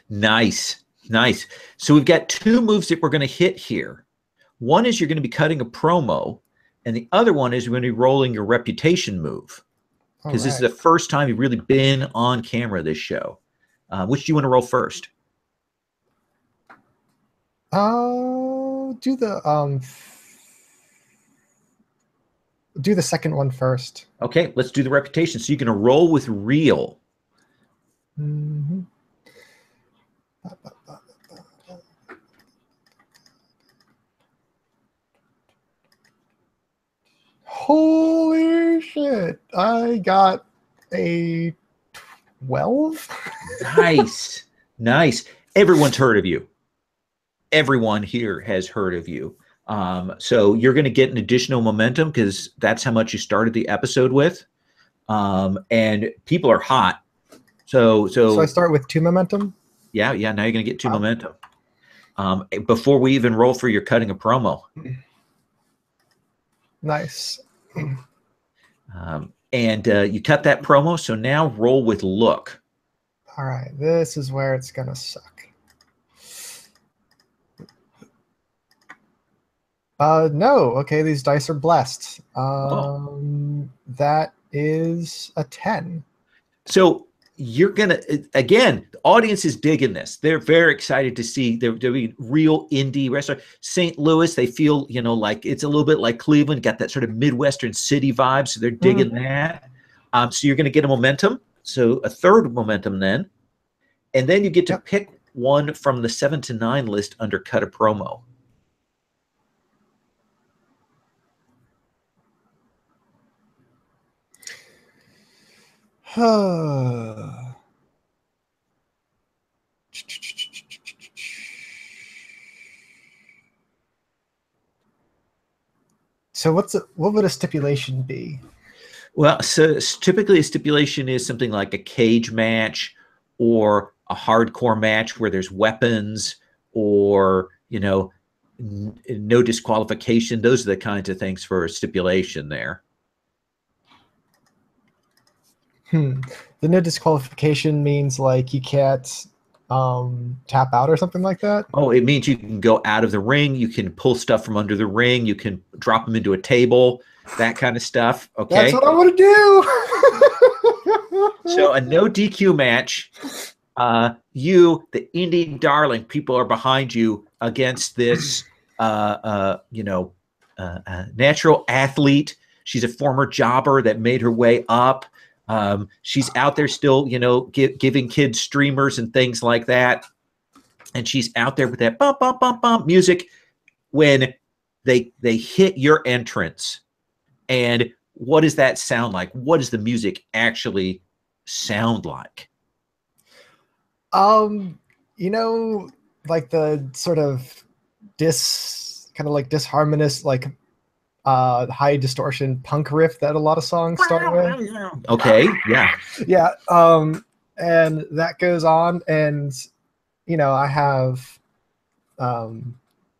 Nice. Nice. So we've got two moves that we're going to hit here. One is you're going to be cutting a promo, and the other one is you're going to be rolling your reputation move. Because this is the first time you've really been on camera this show. Which do you want to roll first?
Do the second one first.
Okay, let's do the reputation. So you're going to roll with real.
Mm-hmm. Holy shit. I got a 12.
Nice. Nice. Everyone's heard of you. Everyone here has heard of you. So you're going to get an additional momentum because that's how much you started the episode with. And people are hot. So
I start with 2 momentum?
Yeah. Now you're going to get 2 momentum. Before we even roll for your cutting a promo.
Nice.
And you cut that promo. So now roll with look.
All right. This is where it's going to suck. No. Okay, these dice are blessed. That is a 10.
So you're going to, again, the audience is digging this. They're very excited to see they're doing real indie wrestler. St. Louis, they feel, like it's a little bit like Cleveland, got that sort of Midwestern city vibe. So they're digging that. So you're going to get a momentum. So a third momentum then. And then you get to pick one from the 7 to 9 list under cut a promo.
So what would a stipulation be?
Well, so typically a stipulation is something like a cage match or a hardcore match where there's weapons or, no disqualification. Those are the kinds of things for a stipulation there.
The no disqualification means like you can't tap out or something like that?
Oh, it means you can go out of the ring. You can pull stuff from under the ring. You can drop them into a table, that kind of stuff. Okay.
That's what I want to do.
So a no DQ match. You, the indie darling, people are behind you against this, natural athlete. She's a former jobber that made her way up. She's out there still, giving kids streamers and things like that. And she's out there with that bump, bump, bump, bump music when they hit your entrance. And what does that sound like? What does the music actually sound like?
Like the sort of disharmonious, like high distortion punk riff that a lot of songs start with.
Okay, yeah.
Yeah. And that goes on, and I have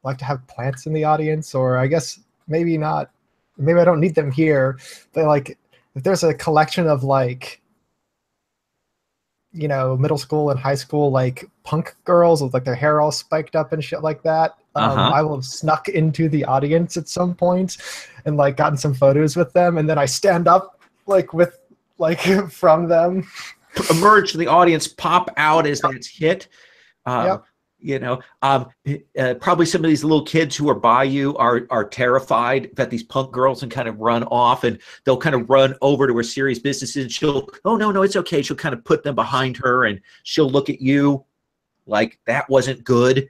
like to have plants in the audience, or I guess maybe not, maybe I don't need them here, but like if there's a collection of like middle school and high school like punk girls with like their hair all spiked up and shit like that, I will have snuck into the audience at some point and like gotten some photos with them, and then I stand up like with like from them,
emerge from the audience, pop out as that's hit. Probably some of these little kids who are by you are terrified that these punk girls and kind of run off, and they'll kind of run over to her serious business, and she'll, oh no, it's okay. She'll kind of put them behind her, and she'll look at you like that wasn't good.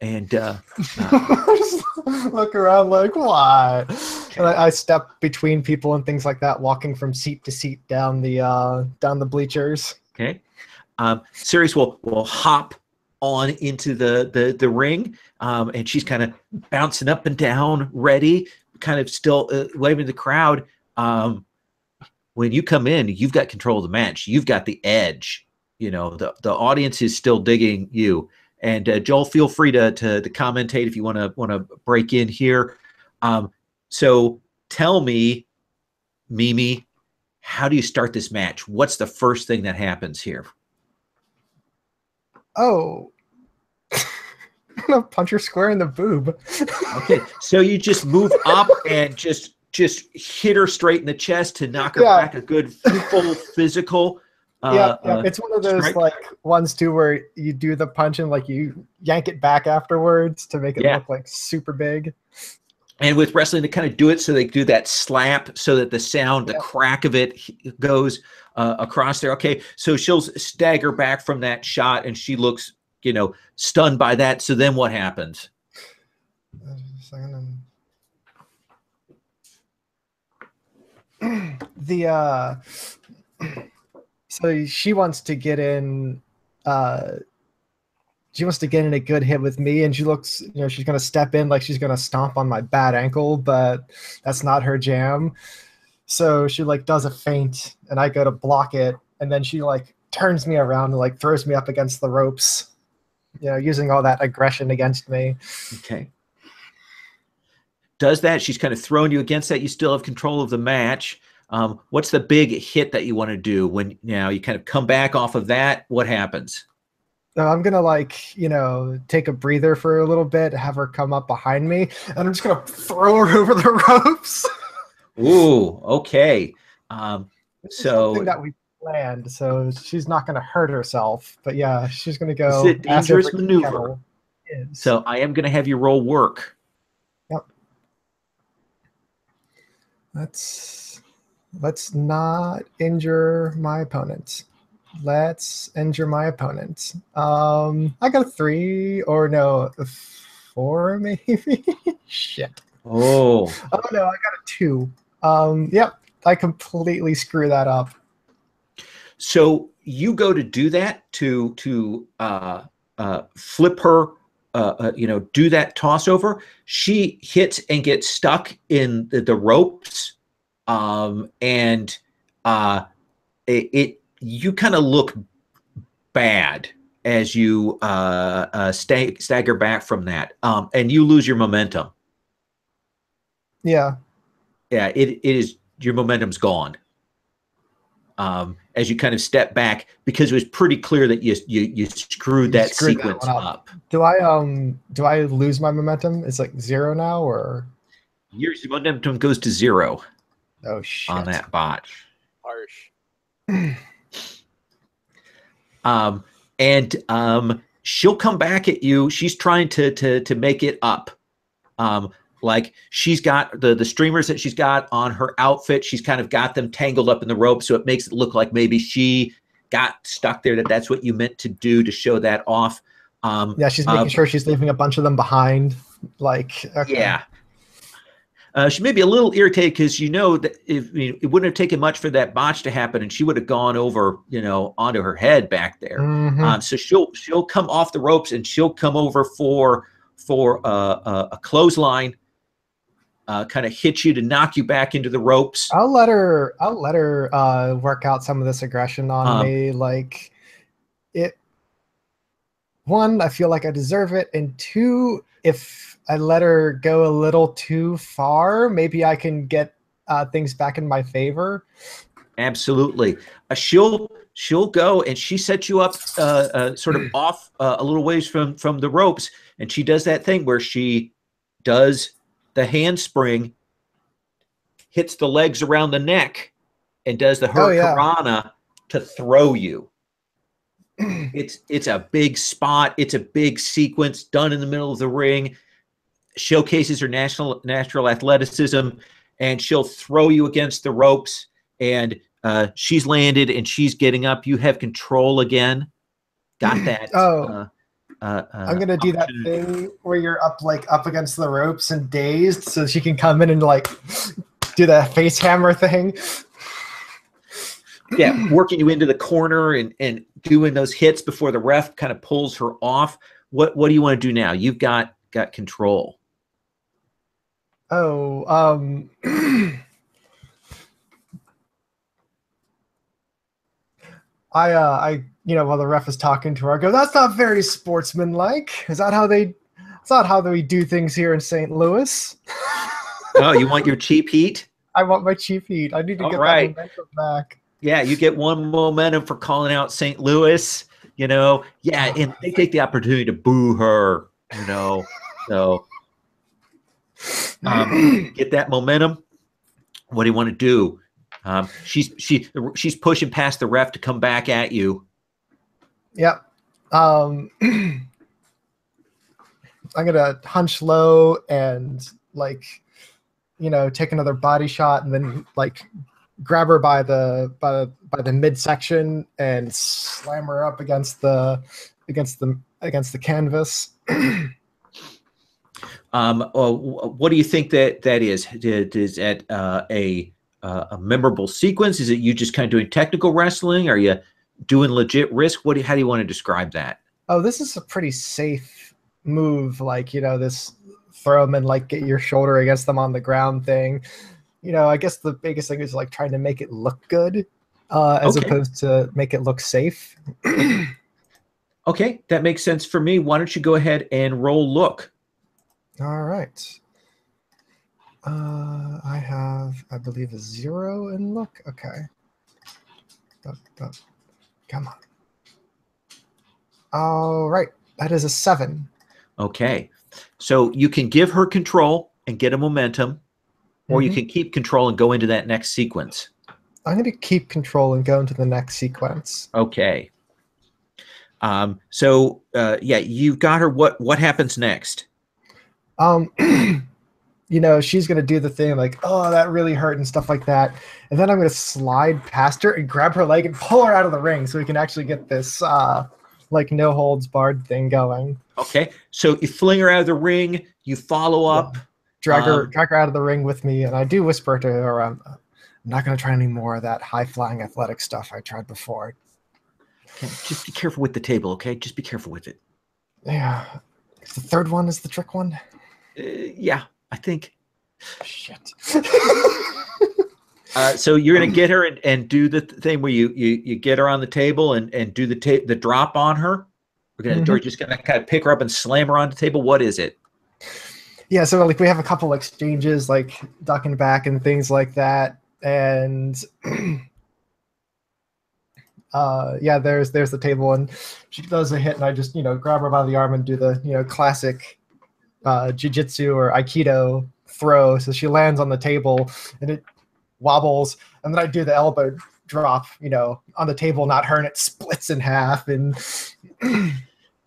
And
just look around like, why? And I step between people and things like that, walking from seat to seat down the bleachers.
Okay. Sirius will hop on into the ring, and she's kind of bouncing up and down, ready, kind of still waving to the crowd. When you come in, you've got control of the match. You've got the edge. You know, the audience is still digging you. And Joel, feel free to commentate if you want to break in here. So tell me, Mimi, how do you start this match? What's the first thing that happens here?
Oh, I'm gonna punch her square in the boob.
Okay, so you just move up and just hit her straight in the chest to knock her back a good full physical.
It's one of those strike. Like ones too where you do the punch and like you yank it back afterwards to make it look like super big. And
with wrestling, they kind of do it so they do that slap so that the sound, the crack of it goes across there. Okay, so she'll stagger back from that shot, and she looks, you know, stunned by that. So then what happens?
So she wants to get in. She wants to get in a good hit with me, and she looks, you know, she's gonna step in like she's gonna stomp on my bad ankle, but that's not her jam. So she like does a feint, and I go to block it, and then she like turns me around and like throws me up against the ropes, you know, using all that aggression against me.
Okay. Does that? She's kind of thrown you against that. You still have control of the match. What's the big hit that you want to do when now you kind of come back off of that? What happens?
I'm going to, like, you know, take a breather for a little bit, have her come up behind me, and I'm just going to throw her over the ropes.
Ooh, okay.
Something that we planned, so she's not going to hurt herself. But, yeah, she's going to go.
It's a dangerous maneuver. So I am going to have you roll work.
Yep. Let's not injure my opponent. Let's injure my opponent. I got a 3 or no, a 4 maybe. Shit.
Oh
no, I got a 2. Yep, I completely screw that up.
So you go to do that to flip her, you know, do that toss over. She hits and gets stuck in the ropes, and you kind of look bad as you stagger back from that, and you lose your momentum.
Yeah.
Yeah, it is. Your momentum's gone. As you kind of step back, because it was pretty clear that you screwed that sequence up.
Do I lose my momentum? It's like 0 now, or
your momentum goes to 0.
Oh shit!
On that botch.
Harsh.
And she'll come back at you. She's trying to make it up. Like she's got the streamers that she's got on her outfit. She's kind of got them tangled up in the rope, so it makes it look like maybe she got stuck there. That's what you meant to do to show that off.
Yeah, she's making sure she's leaving a bunch of them behind. Like, okay.
Yeah. She may be a little irritated because you know that it wouldn't have taken much for that botch to happen, and she would have gone over, you know, onto her head back there.
Mm-hmm.
So she'll come off the ropes, and she'll come over for a clothesline, kind of hit you to knock you back into the ropes.
I'll let her work out some of this aggression on me. Like, it. 1, I feel like I deserve it, and 2, if I let her go a little too far, maybe I can get things back in my favor.
Absolutely. She'll go, and she sets you up sort of off a little ways from the ropes, and she does that thing where she does the handspring, hits the legs around the neck, and does the hurricanrana to throw you. It's a big spot. It's a big sequence done in the middle of the ring. Showcases her natural athleticism, and she'll throw you against the ropes, and she's landed and she's getting up. You have control again. Got that.
I'm gonna do that thing where you're up against the ropes and dazed, so she can come in and like do that face hammer thing.
Yeah, working you into the corner and doing those hits before the ref kind of pulls her off. What do you want to do now? You've got control.
Oh, I, while the ref is talking to her, I go, "That's not very sportsmanlike. Is that how they? It's not how we do things here in St. Louis."
Oh, you want your cheap heat?
I want my cheap heat. I need to get that momentum back.
Yeah, you get one momentum for calling out St. Louis. Yeah, and they take the opportunity to boo her. So get that momentum. What do you want to do? She's pushing past the ref to come back at you.
Yep. I'm gonna hunch low and take another body shot and then grab her by the midsection and slam her up against the canvas.
What do you think that is? Is that a memorable sequence? Is it you just kind of doing technical wrestling? Are you doing legit risk? How do you want to describe that?
Oh, this is a pretty safe move. This throw them and get your shoulder against them on the ground thing. I guess the biggest thing is trying to make it look good as opposed to make it look safe.
Okay, that makes sense for me. Why don't you go ahead and roll look?
All right. I have, I believe, a 0 in look. Okay. Come on. All right. That is a 7.
Okay. So you can give her control and get a momentum, or you can keep control and go into that next sequence.
I'm going to keep control and go into the next sequence.
Okay. You've got her. What happens next?
She's going to do the thing oh, that really hurt and stuff like that. And then I'm going to slide past her and grab her leg and pull her out of the ring so we can actually get this no holds barred thing going.
Okay. So you fling her out of the ring, you follow up.
Yeah. Drag her out of the ring with me. And I do whisper to her, I'm not going to try any more of that high flying athletic stuff I tried before.
Okay, just be careful with the table. Okay. Just be careful with it.
Yeah. The third one is the trick one.
Yeah, I think.
Shit.
So you're going to get her and do the thing where you get her on the table and do the drop on her. Or you're just going to kind of pick her up and slam her on the table. What is it?
Yeah, so we have a couple exchanges, ducking back and things like that, and there's the table, and she does a hit, and I just grab her by the arm and do the classic jiu-jitsu or aikido throw. So she lands on the table and it wobbles, and then I do the elbow drop on the table, not her, and it splits in half. And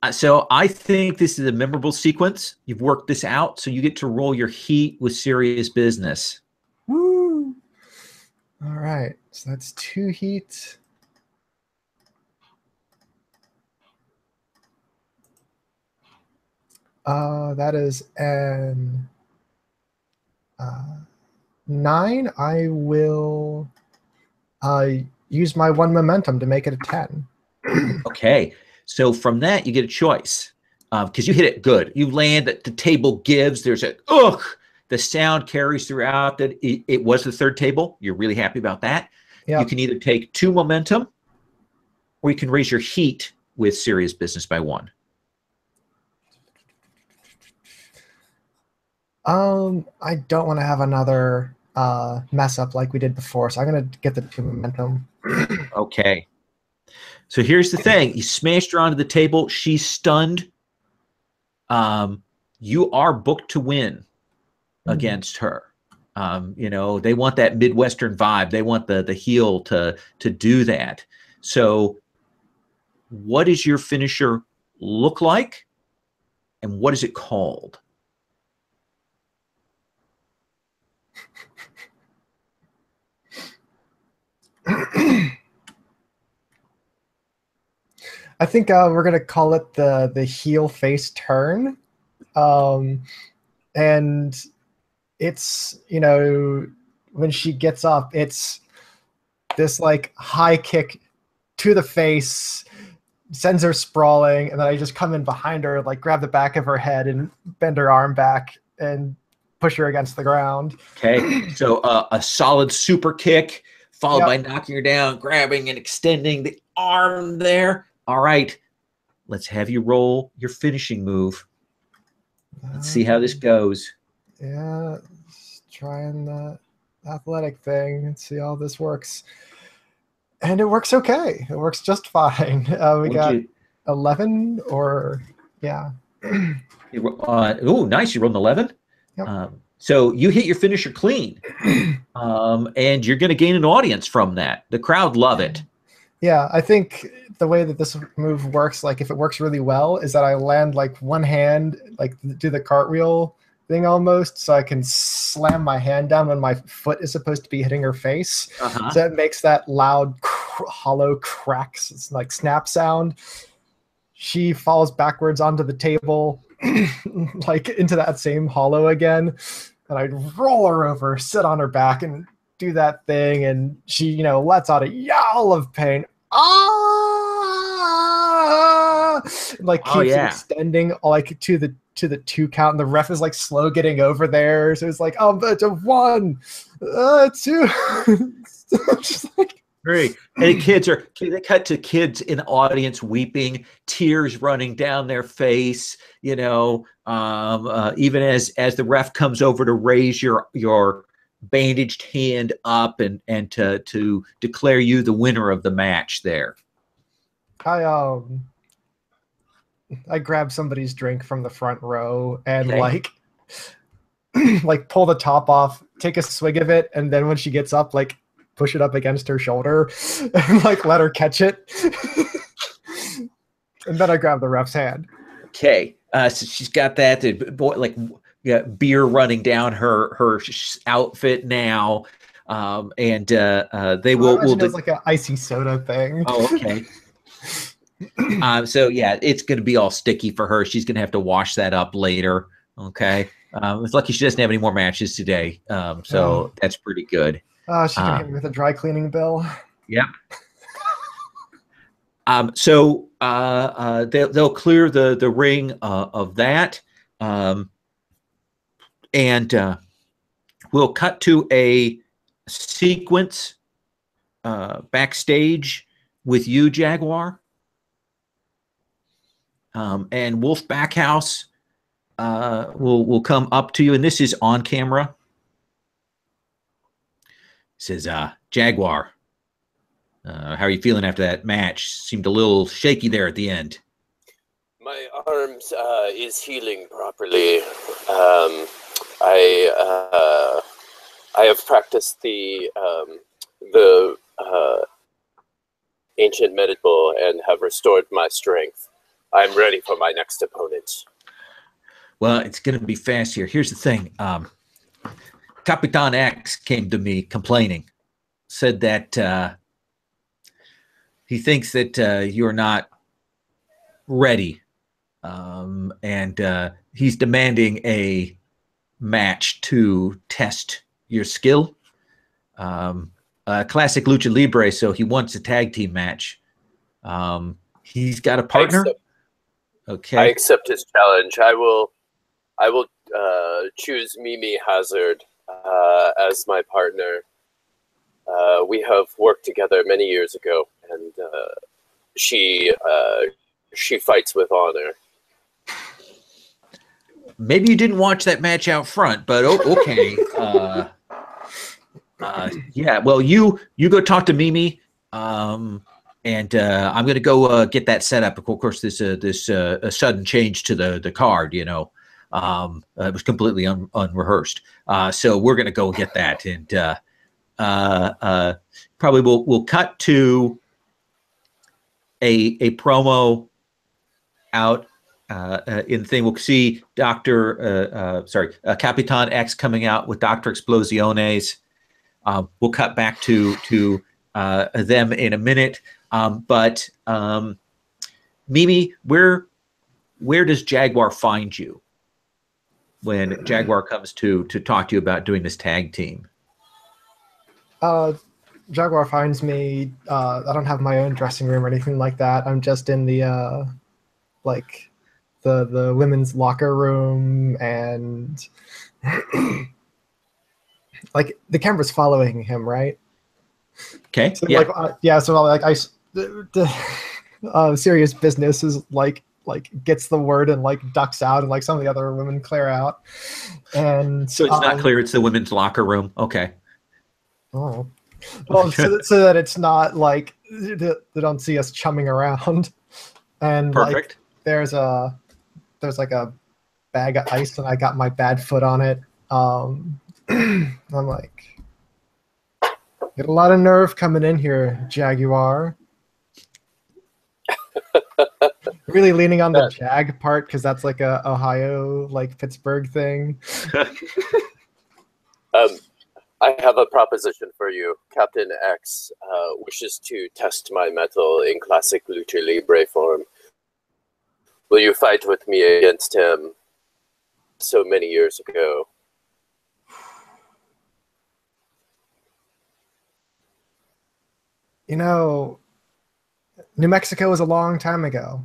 so I think this is a memorable sequence. You've worked this out, so you get to roll your heat with serious business.
Woo! All right, so that's 2 heat. That is an 9. I will use my 1 momentum to make it a 10.
Okay. So from that, you get a choice because you hit it good. You land, the table gives. There's a ugh. The sound carries throughout. That it was the third table. You're really happy about that. Yep. You can either take 2 momentum, or you can raise your heat with serious business by 1.
I don't want to have another mess up like we did before, so I'm gonna get the 2 momentum.
Okay. So here's the thing. You smashed her onto the table. She's stunned. You are booked to win against her. They want that Midwestern vibe. They want the heel to do that. So what does your finisher look like? And what is it called?
I think we're gonna call it the heel face turn, and it's when she gets up, it's this like high kick to the face, sends her sprawling, and then I just come in behind her, like grab the back of her head and bend her arm back and push her against the ground.
Okay, so a solid super kick followed
Yep.
by knocking her down, grabbing and extending the arm there. All right, let's have you roll your finishing move. Let's see how this goes.
Yeah, just trying the athletic thing and see how this works. And it works okay. It works just fine. We got 11 or, yeah.
Oh, nice. You rolled an 11.
Yep.
So you hit your finisher clean. And you're going to gain an audience from that. The crowd love it.
Yeah, I think the way that this move works, like if it works really well, is that I land like one hand, like do the cartwheel thing almost, so I can slam my hand down when my foot is supposed to be hitting her face. So it makes that loud, hollow cracks, it's like snap sound. She falls backwards onto the table, like into that same hollow again, and I roll her over, sit on her back, and do that thing, and she, you know, lets out a yowl of pain. Ah! Like keeps extending like to the 2 count, and the ref is like slow getting over there. So it's like, oh, but a 1, 2, just like
3. And they cut to kids in the audience weeping, tears running down their face. You know, even as the ref comes over to raise your bandaged hand up and to declare you the winner of the match there.
I grab somebody's drink from the front row and like pull the top off, take a swig of it, and then when she gets up, like push it up against her shoulder and like let her catch it. And then I grab the ref's hand.
Okay. So she's got that beer running down her outfit now, and they will
does like an icy soda thing.
Oh, okay. So yeah, it's going to be all sticky for her. She's going to have to wash that up later. Okay. It's lucky she doesn't have any more matches today. So that's pretty good.
She can hit me with a dry cleaning bill.
Yep. So they'll clear the ring of that. And we'll cut to a sequence backstage with you, Jaguar. And Wolf Backhouse will come up to you, and this is on camera. It says, Jaguar, how are you feeling after that match? Seemed a little shaky there at the end.
My arms is healing properly. I have practiced the ancient medical and have restored my strength. I'm ready for my next opponent.
Well, it's going to be fast here. Here's the thing. Capitan X came to me complaining, said that he thinks that you're not ready, and he's demanding a match to test your skill. Classic Lucha Libre, so he wants a tag team match. He's got a partner. Okay.
I accept his challenge. I will choose Mimi Hazard as my partner. We have worked together many years ago, and she fights with honor.
Maybe you didn't watch that match out front, but okay. Yeah, well, you go talk to Mimi, and I'm going to go get that set up. Of course, this a sudden change to the card, you know. It was completely unrehearsed. So we're going to go get that, and probably we'll cut to a promo out in the thing. We'll see Capitan X coming out with Dr. Explosiones. We'll cut back to them in a minute. But Mimi, where does Jaguar find you when Jaguar comes to talk to you about doing this tag team?
Jaguar finds me, I don't have my own dressing room or anything like that. I'm just in the like the women's locker room, and like the camera's following him, right?
Okay.
So
Yeah.
like so like serious business is like gets the word and like ducks out, and like some of the other women clear out, and
So it's not clear it's the women's locker room. Okay.
Oh, well, so that it's not like they don't see us chumming around, and
Perfect.
like there's like a bag of ice, and I got my bad foot on it. I'm like, get a lot of nerve coming in here, Jaguar. Really leaning on the Jag part because that's like a Ohio, like Pittsburgh thing.
I have a proposition for you. Captain X wishes to test my mettle in classic Lucha Libre form. Will you fight with me against him so many years ago?
You know, New Mexico was a long time ago.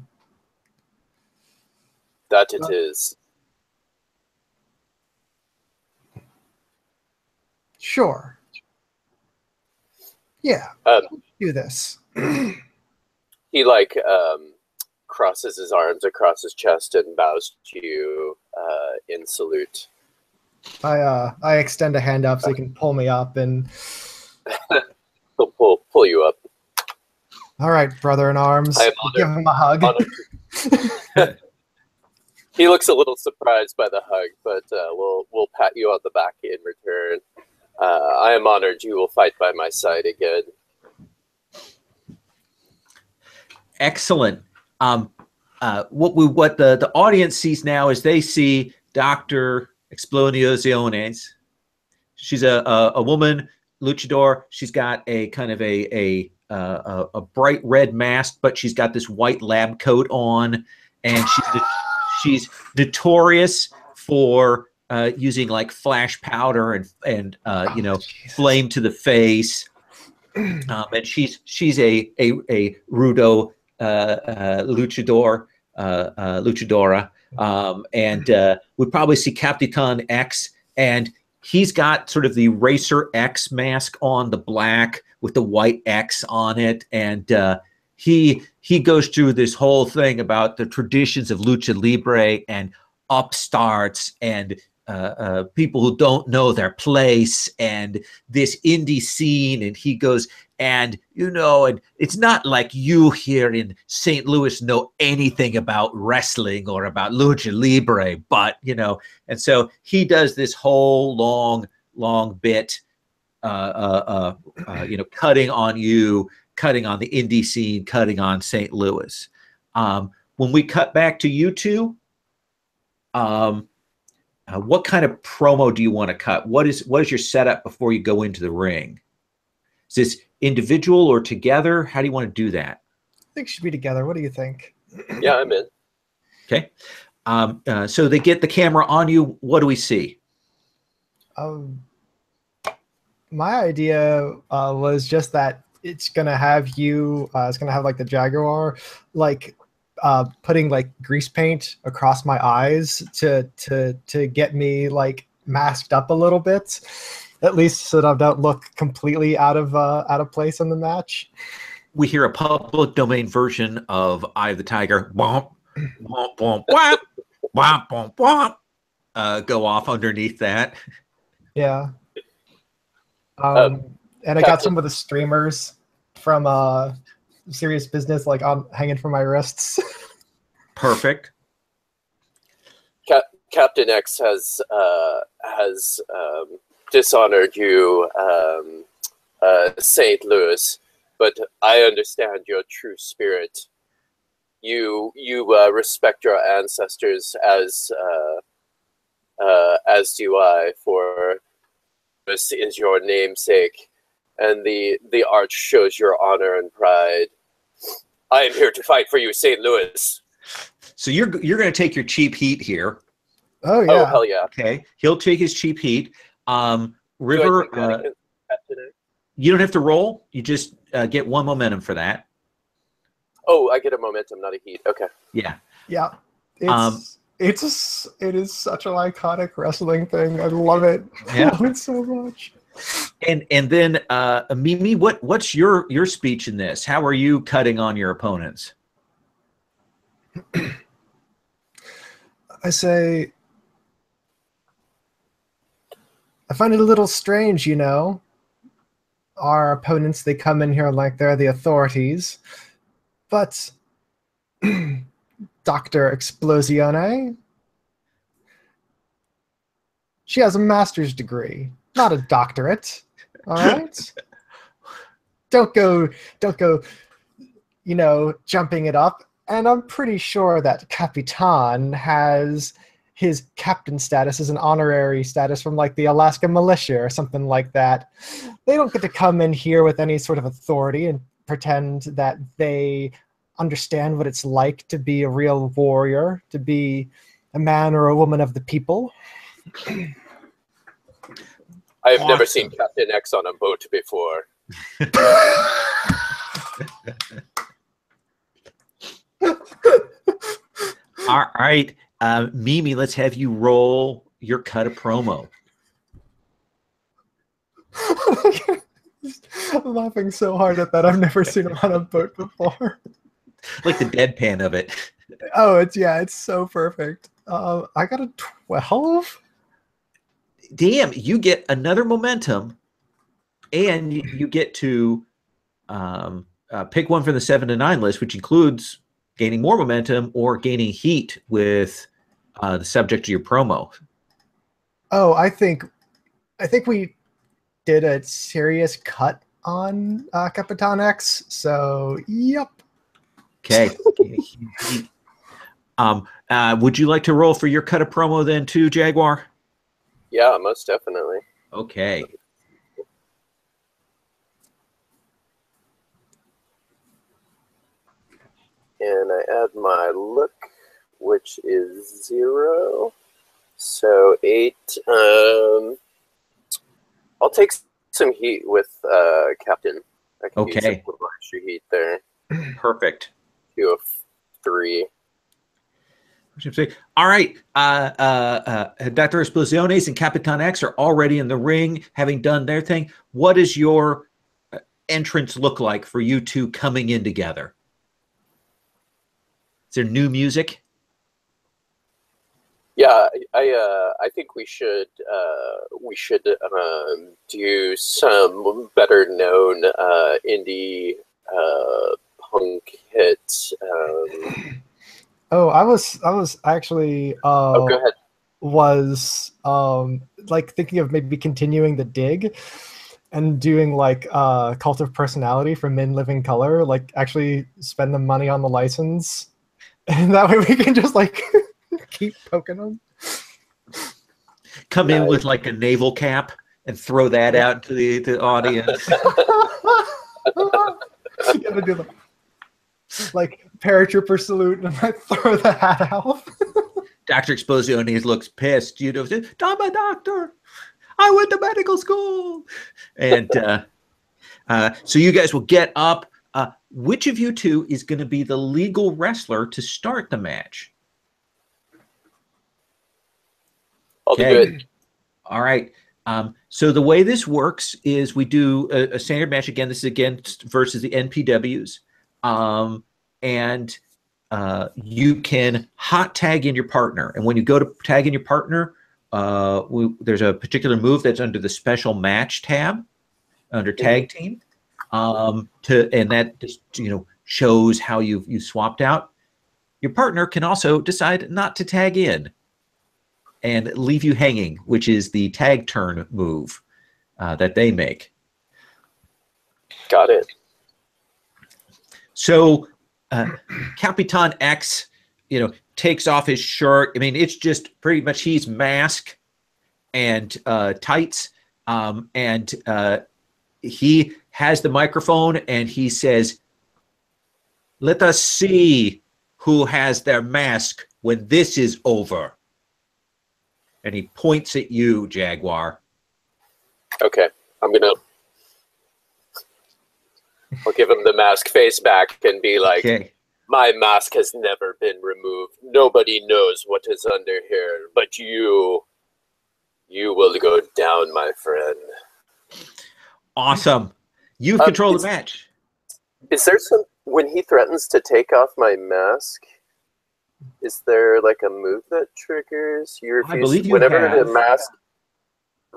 That it is.
Sure. Yeah. Do this.
He like crosses his arms across his chest and bows to you in salute.
I extend a hand up so you can pull me up, and
He'll pull you up.
all right, brother in arms.
I am
Give him a hug.
He looks a little surprised by the hug, but we'll pat you on the back in return. I am honored you will fight by my side again.
Excellent. What the audience sees now is they see Dr. Explodiones. She's a woman luchador. She's got a kind of a bright red mask, but she's got this white lab coat on, and she's notorious for using like flash powder and flame to the face. And she's a rudo luchadora, and we probably see Captain X, and he's got sort of the Racer X mask on, the black with the white X on it, and he goes through this whole thing about the traditions of lucha libre and upstarts and people who don't know their place and this indie scene. And he goes, and and it's not like you here in St. Louis know anything about wrestling or about lucha libre, but and so he does this whole long bit, cutting on you, cutting on the indie scene, cutting on St. Louis. When we cut back to you two, what kind of promo do you want to cut? What is your setup before you go into the ring? Is this individual or together? How do you want to do that?
I think it should be together. What do you think?
Yeah, I'm in.
Okay. So they get the camera on you. What do we see?
My idea was just that it's gonna have you. It's gonna have like the Jaguar, like putting like grease paint across my eyes to get me like masked up a little bit, at least so that I don't look completely out of place in the match.
We hear a public domain version of Eye of the Tiger. Womp, womp, womp, womp, womp, womp, womp. Go off underneath that.
Yeah. And I got some of the streamers from Serious Business like on hanging from my wrists.
Perfect.
Captain X has dishonored you, St. Louis, but I understand your true spirit. You respect your ancestors as do I, for this is your namesake, and the arch shows your honor and pride. I am here to fight for you, St. Louis.
So you're going to take your cheap heat here.
Oh yeah.
Oh hell yeah.
Okay, he'll take his cheap heat. River. You don't have to roll. You just get 1 momentum for that.
Oh, I get a momentum, not a heat. Okay.
Yeah.
Yeah. It is such an iconic wrestling thing. I love it.
Yeah.
I love it so much.
And then Mimi, what's your speech in this? How are you cutting on your opponents?
I say, I find it a little strange, you know. Our opponents, they come in here like they're the authorities. But Dr. Explosione, she has a master's degree, not a doctorate. All right? Don't go, you know, jumping it up. And I'm pretty sure that Capitan has his captain status as an honorary status from like the Alaska Militia or something like that. They don't get to come in here with any sort of authority and pretend that they understand what it's like to be a real warrior, to be a man or a woman of the people.
I've never seen Captain X on a boat before.
All right, Mimi, let's have you roll your cut of promo.
I'm laughing so hard at that. I've never seen him on a boat before.
Like the deadpan of it.
Oh, it's so perfect. I got a 12.
Damn, you get another momentum, and you get to pick one from the 7 to 9 list, which includes gaining more momentum or gaining heat with the subject of your promo.
Oh, I think we did a serious cut on Capitan X. So, yep.
Okay. Would you like to roll for your cut of promo then too, Jaguar?
Yeah, most definitely.
Okay.
And I add my look, which is 0. So 8. I'll take some heat with Captain. I can use a little extra heat there.
Perfect.
2 of 3.
All right. Dr. Esplosiones and Capitan X are already in the ring, having done their thing. What does your entrance look like for you two coming in together? Is there new music?
Yeah, I think we should do some better known indie punk hits.
Oh, I was actually
go ahead.
Was like thinking of maybe continuing the dig and doing like Cult of Personality for Men Living Color, like actually spend the money on the license, and that way we can just like keep poking them.
Come in with like a naval cap and throw that out to the audience.
You gotta do the like paratrooper salute and I throw the hat out.
Dr. Explosiones looks pissed. You know, I'm a doctor. I went to medical school. And so you guys will get up. Which of you two is going to be the legal wrestler to start the match?
I'll do it.
All right. So the way this works is we do a standard match. Again, this is against versus the NPWs. And you can hot tag in your partner. And when you go to tag in your partner, there's a particular move that's under the special match tab under tag team. And that just, shows how you swapped out. Your partner can also decide not to tag in and leave you hanging, which is the tag turn move that they make.
Got it.
So Capitan X, takes off his shirt. I mean, it's just pretty much he's mask and tights. And he has the microphone and he says, "Let us see who has their mask when this is over." And he points at you, Jaguar.
Okay, I'm gonna I'll give him the mask face back and be like,
Okay.
my mask has never been removed. Nobody knows what is under here, but you will go down, my friend.
Awesome. You've controlled the match.
Is there when he threatens to take off my mask, is there like a move that triggers? You refuse,
I believe you
whenever
have.
the mask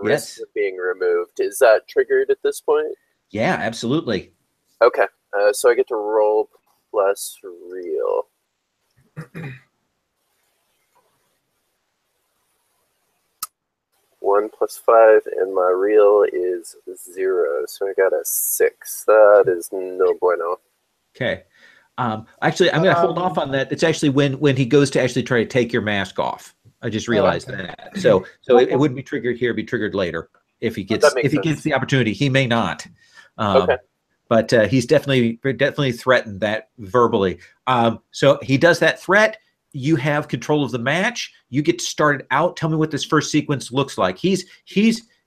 Yes.
risks being removed. Is that triggered at this point?
Yeah, absolutely.
Okay. So I get to roll plus real. 1 + 5, and my real is 0, so I got a 6. That is no bueno.
Okay. Actually, I'm going to hold off on that. It's actually when he goes to actually try to take your mask off. I just realized that. So it wouldn't be triggered here; it'd be triggered later if he gets the opportunity. He may not.
Okay.
But he's definitely threatened that verbally. So he does that threat. You have control of the match. You get to start it out. Tell me what this first sequence looks like. He's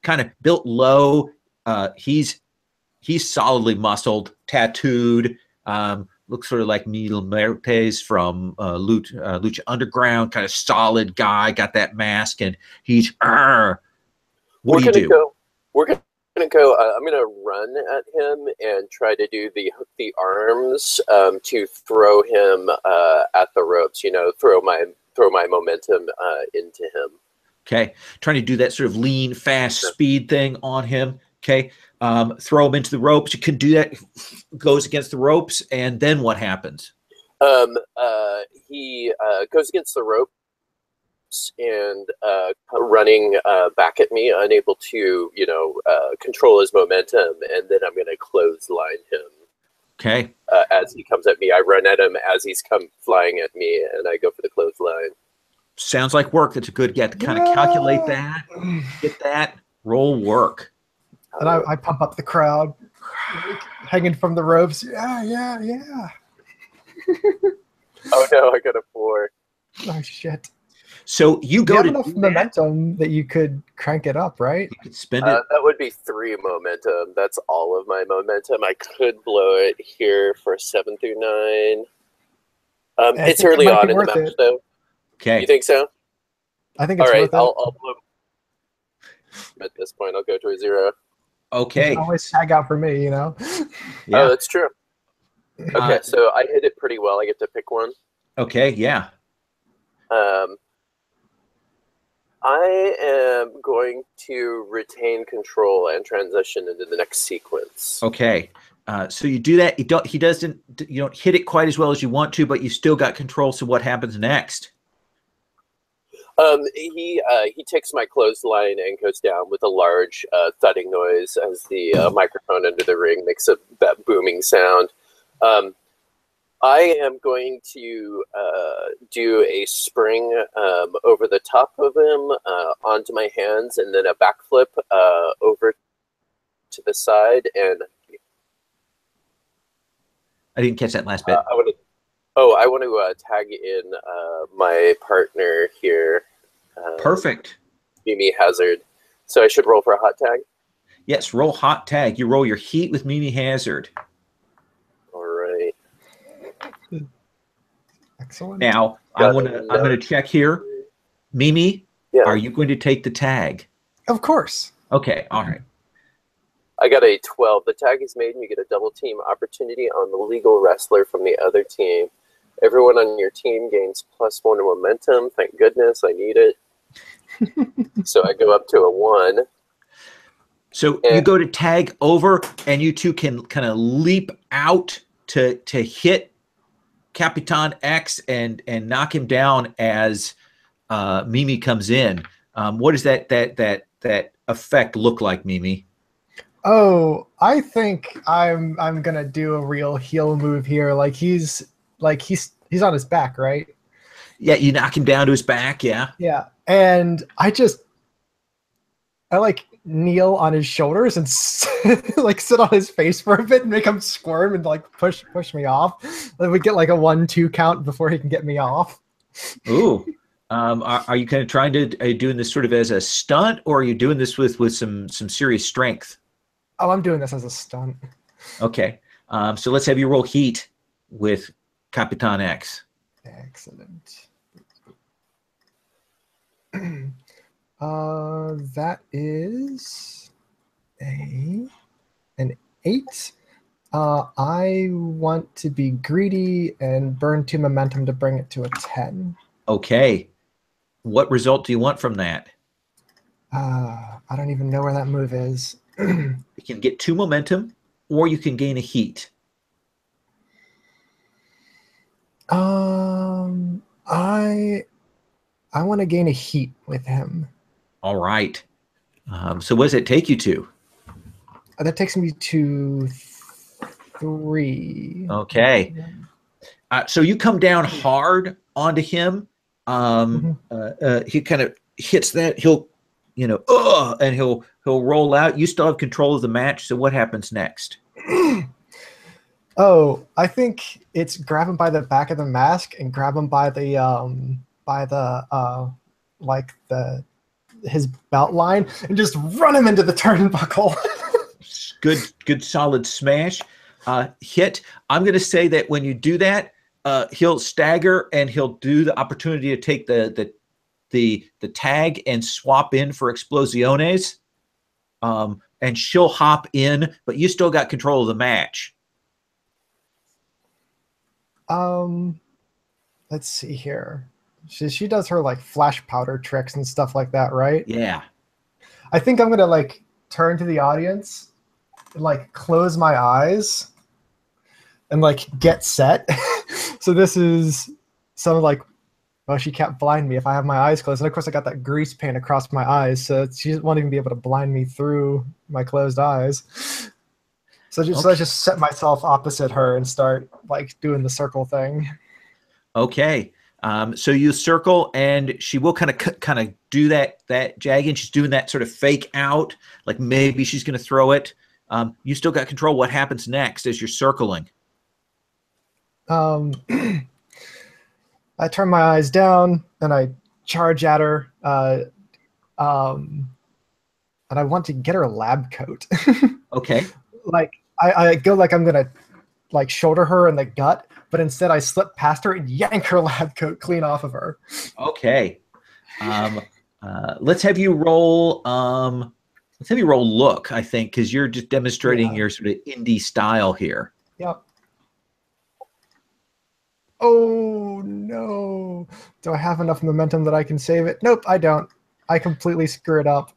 kind of built low. He's solidly muscled, tattooed. Looks sort of like Miguel Mertes from Lucha Underground. Kind of solid guy. Got that mask, and he's. What do you do?
We're gonna go. I'm gonna run at him and try to do the arms to throw him at the ropes. Throw my momentum into him.
Okay, trying to do that sort of lean, fast speed thing on him. Okay, throw him into the ropes. You can do that. Goes against the ropes, and then what happens?
He goes against the ropes and running back at me, unable to, control his momentum, and then I'm going to clothesline him.
Okay.
As he comes at me, I run at him as he's come flying at me, and I go for the clothesline.
Sounds like work. That's a good get to kind of calculate that, get that, roll work.
And I pump up the crowd, hanging from the ropes. Yeah.
Oh no, I got a 4.
Oh shit.
So you go
have
to
enough momentum that you could crank it up, right?
You could spend it.
That would be 3 momentum. That's all of my momentum. I could blow it here for 7 through 9. It's early on in the match, though.
Okay.
You think so?
I think it's
all right.
worth it.
I'll blow. At this point, I'll go to a 0.
Okay.
You can always tag out for me,
Yeah.
Oh, that's true. Okay, so I hit it pretty well. I get to pick one.
Okay, yeah.
I am going to retain control and transition into the next sequence.
Okay. So you do that. You don't hit it quite as well as you want to, but you still got control. So what happens next?
He takes my clothesline and goes down with a large thudding noise as the microphone under the ring makes that booming sound. I am going to do a spring over the top of him onto my hands, and then a backflip over to the side. And
I didn't catch that last bit.
I want to tag in my partner here.
Perfect.
Mimi Hazard. So I should roll for a hot tag?
Yes, roll hot tag. You roll your heat with Mimi Hazard.
All right.
Excellent.
Now I'm gonna check here. Mimi, are you going to take the tag?
Of course.
Okay, all right.
I got a 12. The tag is made and you get a double team opportunity on the legal wrestler from the other team. Everyone on your team gains +1 momentum. Thank goodness, I need it. So I go up to a 1.
So you go to tag over, and you two can kind of leap out to hit Capitan X and knock him down as Mimi comes in. What does that effect look like, Mimi?
Oh, I think I'm gonna do a real heel move here. He's on his back, right?
Yeah, you knock him down to his back. Yeah.
Yeah, and I kneel on his shoulders and sit on his face for a bit and make him squirm and push me off. Then we get a 1-2 count before he can get me off.
Ooh. Are you kind of trying to are you doing this sort of as a stunt, or are you doing this with some serious strength?
Oh, I'm doing this as a stunt.
Okay. So let's have you roll heat with Capitan X.
Excellent. That is an 8. I want to be greedy and burn 2 momentum to bring it to a 10.
Okay. What result do you want from that?
I don't even know where that move is.
You can get 2 momentum, or you can gain a heat.
I want to gain a heat with him.
All right. So what does it take you to?
That takes me to 3.
Okay. So you come down hard onto him. He kind of hits that. He'll, and he'll roll out. You still have control of the match. So what happens next?
Oh, I think it's grab him by the back of the mask and grab him by the his belt line and just run him into the turnbuckle.
Good solid smash. Hit. I'm going to say that when you do that, he'll stagger and he'll do the opportunity to take the tag and swap in for Explosiones. And she'll hop in, but you still got control of the match.
Let's see here. She does her like flash powder tricks and stuff like that, right?
Yeah.
I think I'm gonna like turn to the audience, and, like close my eyes, and like get set. So this is some like, well, she can't blind me if I have my eyes closed. And of course, I got that grease paint across my eyes, so she won't even be able to blind me through my closed eyes. So I just set myself opposite her and start like doing the circle thing.
Okay. So you circle, and she will kind of do that jagging. She's doing that sort of fake out, like maybe she's going to throw it. You still got control. What happens next as you're circling?
I turn my eyes down and I charge at her. And I want to get her lab coat.
Okay.
Like I go like I'm gonna like shoulder her in the gut, but instead I slip past her and yank her lab coat clean off of her.
Okay. Let's have you roll. Let's have you roll look, I think, because you're just demonstrating your sort of indie style here.
Yep. Oh no! Do I have enough momentum that I can save it? Nope, I don't. I completely screw it up.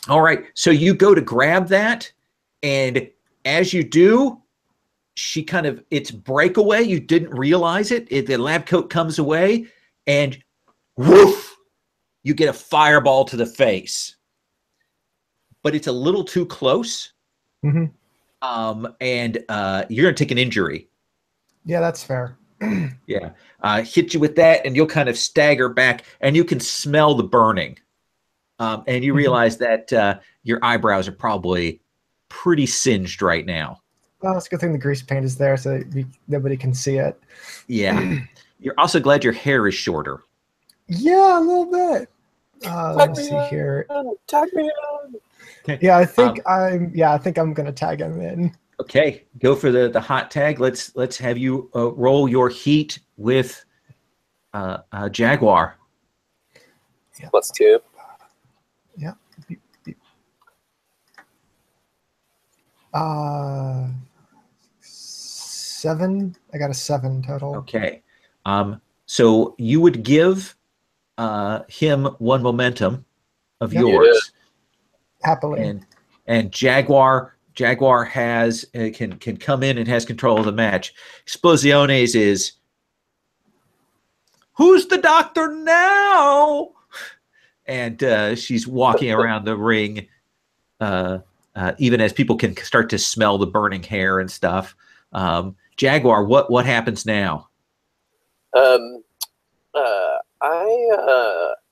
All right. So you go to grab that, and as you do, she kind of, it's breakaway. You didn't realize it. The lab coat comes away, and woof, you get a fireball to the face. But it's a little too close.
Mm-hmm.
And you're going to take an injury.
Yeah, that's fair.
Yeah. Hit you with that, and you'll kind of stagger back, and you can smell the burning. And you realize that your eyebrows are probably pretty singed right now.
Well, it's a good thing the grease paint is there so nobody can see it.
Yeah. You're also glad your hair is shorter.
Yeah, a little bit. Let's see here.
Tag me on.
Okay.
Yeah, I think I'm gonna tag him in.
Okay, go for the hot tag. Let's have you roll your heat with Jaguar.
Yeah.
+2.
Yeah. 7. I got a 7 total.
Okay. So you would give him 1 momentum of yours.
Happily.
And Jaguar has can come in and has control of the match. Explosiones is, who's the doctor now? And she's walking around the ring, even as people can start to smell the burning hair and stuff. Jaguar, what happens now?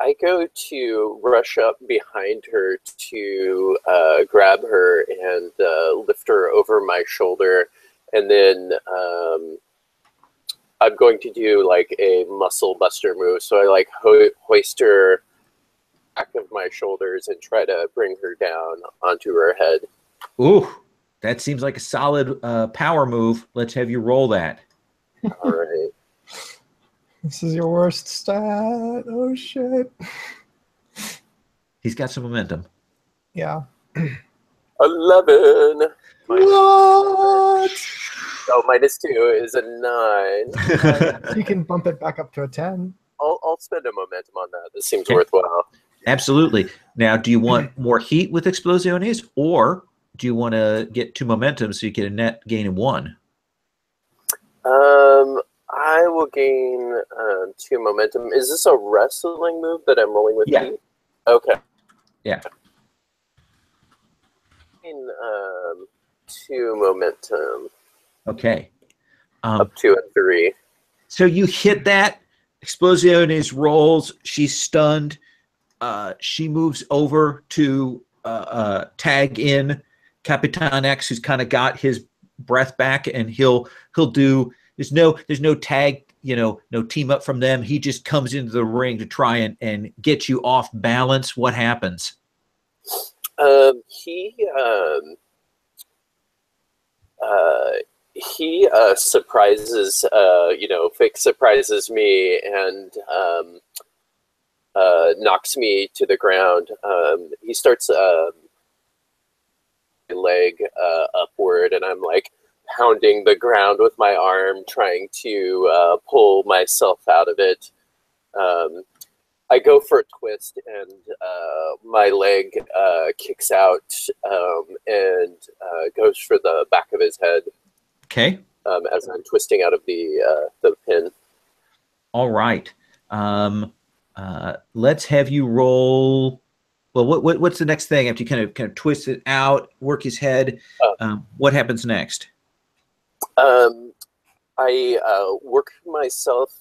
I go to rush up behind her to grab her and lift her over my shoulder, and then I'm going to do like a muscle buster move. So I like hoist her back of my shoulders and try to bring her down onto her head.
Ooh, That seems like a solid power move. Let's have you roll that.
All right.
This is your worst stat. Oh shit.
He's got some momentum.
Yeah.
11.
What?
So -2 is a 9.
You can bump it back up to a 10.
I'll spend a momentum on that. This seems worthwhile.
Absolutely. Now, do you want more heat with Explosiones, or do you want to get 2 momentum so you get a net gain of 1?
I will gain 2 momentum. Is this a wrestling move that I'm rolling with?
Yeah.
Heat? Okay.
Yeah.
2 momentum.
Okay.
Up 2 and 3.
So you hit that. Explosiones rolls. She's stunned. She moves over to tag in Capitan X, who's kind of got his breath back, and he'll do. There's no tag, no team up from them. He just comes into the ring to try and get you off balance. What happens?
He surprises, fake surprises me and knocks me to the ground. He starts leg upward, and I'm like pounding the ground with my arm, trying to pull myself out of it. I go for a twist, and my leg kicks out and goes for the back of his head.
Okay.
As I'm twisting out of the pin.
All right. Let's have you roll. Well, what's the next thing after you kind of twist it out, work his head? What happens next?
I work myself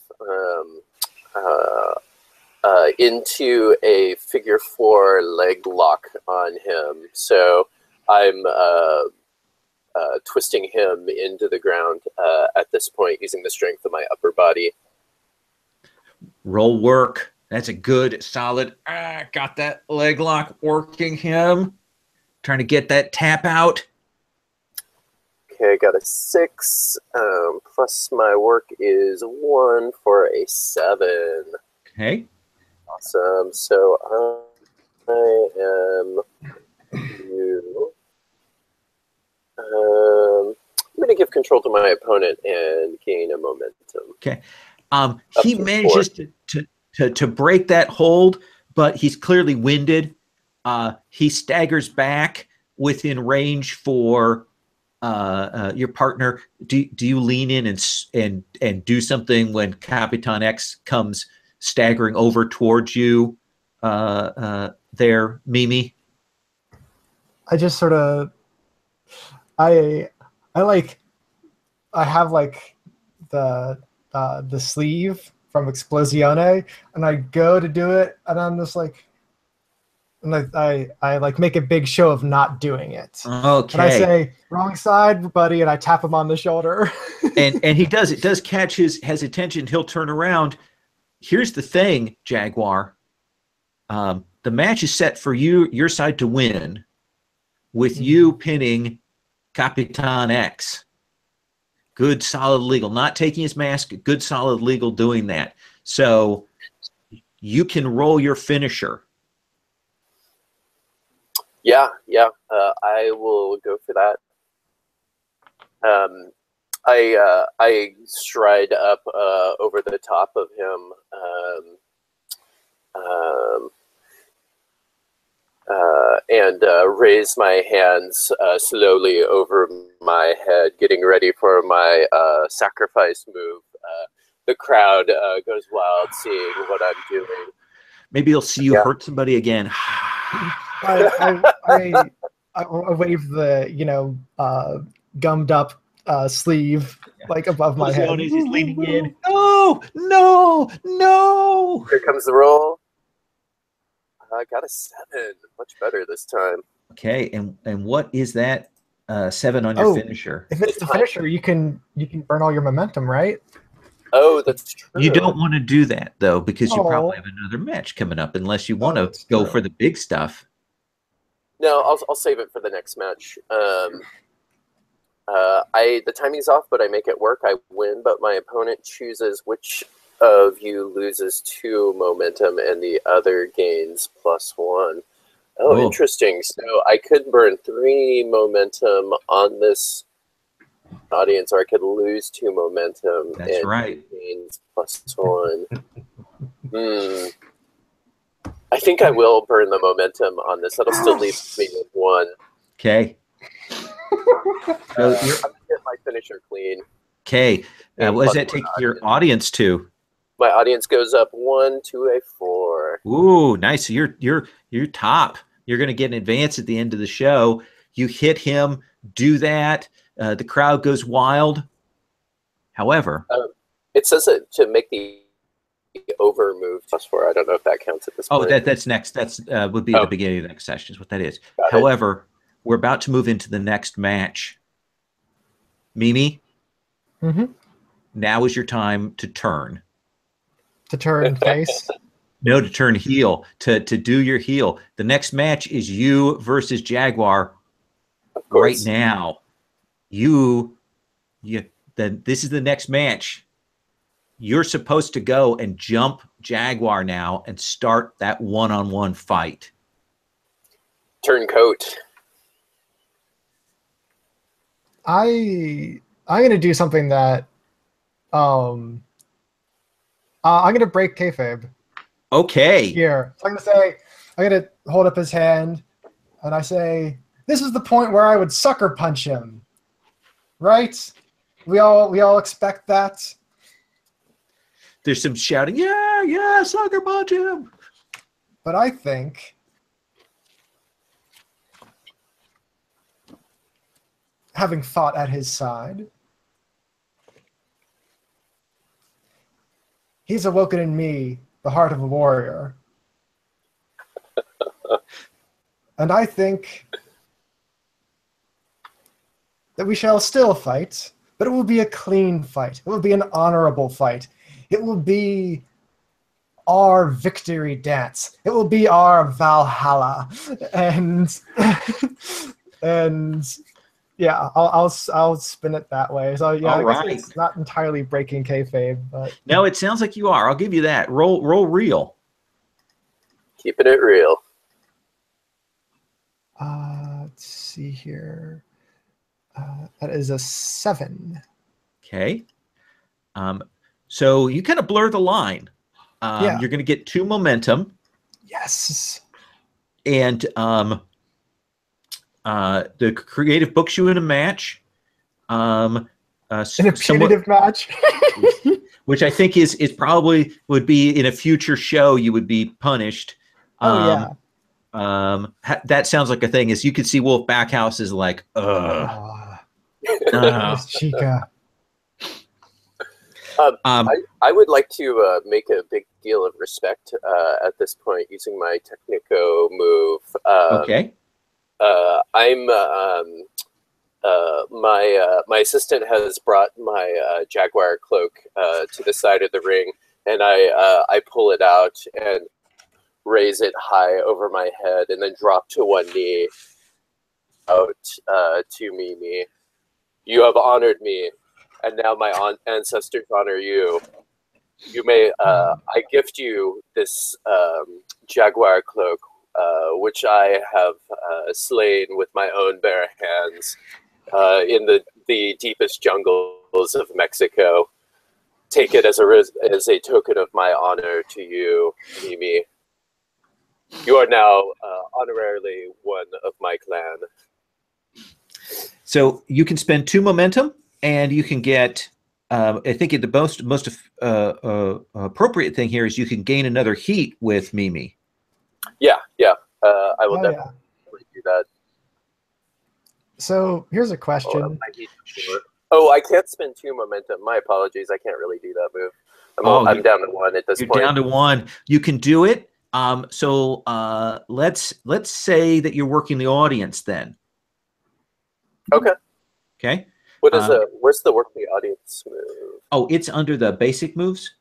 into a figure 4 leg lock on him. So I'm twisting him into the ground at this point, using the strength of my upper body.
Roll work. That's a good, solid. Got that leg lock working him. Trying to get that tap out.
Okay, I got a 6. Plus my work is 1 for a 7.
Okay.
Awesome. So I am you. I'm going to give control to my opponent and gain a momentum.
Okay. He manages to break that hold, but he's clearly winded. He staggers back within range for your partner. Do you lean in and do something when Capitan X comes staggering over towards you there, Mimi?
I just sort of I have like the sleeve from Explosione, and I go to do it, and I'm just like, and I like make a big show of not doing it.
Okay.
And I say, wrong side, buddy, and I tap him on the shoulder.
and he does. It does catch his attention. He'll turn around. Here's the thing, Jaguar. The match is set for your side to win, with you pinning Capitan X. Good, solid legal. Not taking his mask, good, solid legal doing that. So you can roll your finisher.
Yeah. I will go for that. I stride up over the top of him, and raise my hands slowly over my head, getting ready for my sacrifice move. The crowd goes wild seeing what I'm doing.
Maybe you'll see you hurt somebody again.
I wave the gummed up sleeve like above my head.
He's leaning in. No.
Here comes the roll. I got a 7. Much better this time.
Okay, and what is that 7 on your finisher?
If it's the finisher, you can burn all your momentum, right?
Oh, that's true.
You don't want to do that though, because you probably have another match coming up, unless you want to go for the big stuff.
No, I'll save it for the next match. The timing's off, but I make it work. I win, but my opponent chooses which of you loses 2 momentum and the other gains +1. Oh,
Cool.
Interesting. So I could burn 3 momentum on this audience, or I could lose 2 momentum.
That's right.
Gains +1. I think I will burn the momentum on this. That'll still leave me with 1.
Okay.
I'm gonna get my finisher clean.
Okay. What does that take your audience to?
My audience goes up 1 to a 4.
Ooh, nice. So you're top. You're going to get an advance at the end of the show. You hit him, do that. The crowd goes wild. However,
it says that to make the over move +4. I don't know if that counts at this point.
Oh, that's next. That's would be at the beginning of the next session is what that is. However, we're about to move into the next match. Mimi, now is your time to turn.
To turn face?
No, to turn heel, to do your heel. The next match is you versus Jaguar. Right now. Then this is the next match. You're supposed to go and jump Jaguar now and start that one-on-one fight.
Turncoat.
I'm gonna do something that I'm gonna break kayfabe.
Okay.
Here. So I'm gonna hold up his hand and I say, this is the point where I would sucker punch him. Right? We all expect that.
There's some shouting, yeah, sucker punch him.
But I think having fought at his side, he's awoken in me the heart of a warrior. And I think that we shall still fight, but it will be a clean fight. It will be an honorable fight. It will be our victory dance. It will be our Valhalla. And yeah, I'll spin it that way. So yeah,
All
I guess it's not entirely breaking kayfabe, but
no, it sounds like you are. I'll give you that. Roll real.
Keeping it real.
Let's see here. That is a 7.
Okay. So you kind of blur the line.
Yeah.
You're going to get 2 momentum.
Yes.
And the creative books you in a match.
In a punitive match.
Which I think is probably would be in a future show you would be punished.
Yeah.
That sounds like a thing. Is you could see Wolf Backhouse is like,
Miss Chica.
I would like to make a big deal of respect at this point using my Technico move.
Okay.
My assistant has brought my Jaguar cloak to the side of the ring, and I pull it out and raise it high over my head, and then drop to one knee out to Mimi. You have honored me, and now my ancestors honor you. You may I gift you this Jaguar cloak, which I have slain with my own bare hands in the deepest jungles of Mexico. Take it as a token of my honor to you, Mimi. You are now honorarily one of my clan.
So you can spend 2 momentum, and you can get. I think the most appropriate thing here is you can gain another heat with Mimi.
Yeah. I will definitely do that.
So here's a question.
I can't spend 2 momentum. My apologies. I can't really do that move. I'm down to 1 at this point.
You're down to 1. You can do it. So let's say that you're working the audience then.
Okay.
Okay.
What is where's the work the audience move?
Oh, it's under the basic moves.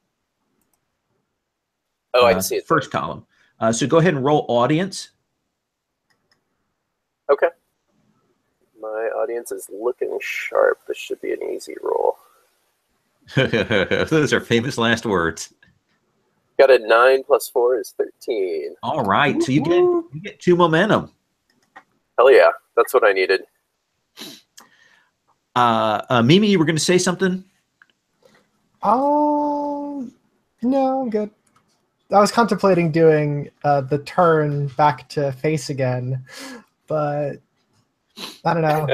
Oh, I see it.
First column. So go ahead and roll audience.
Okay. My audience is looking sharp. This should be an easy roll.
Those are famous last words.
Got a 9 + 4 is 13.
All right, so you get 2 momentum.
Hell yeah, that's what I needed.
Mimi, you were going to say something?
Oh, no, I'm good. I was contemplating doing the turn back to face again, but I don't know.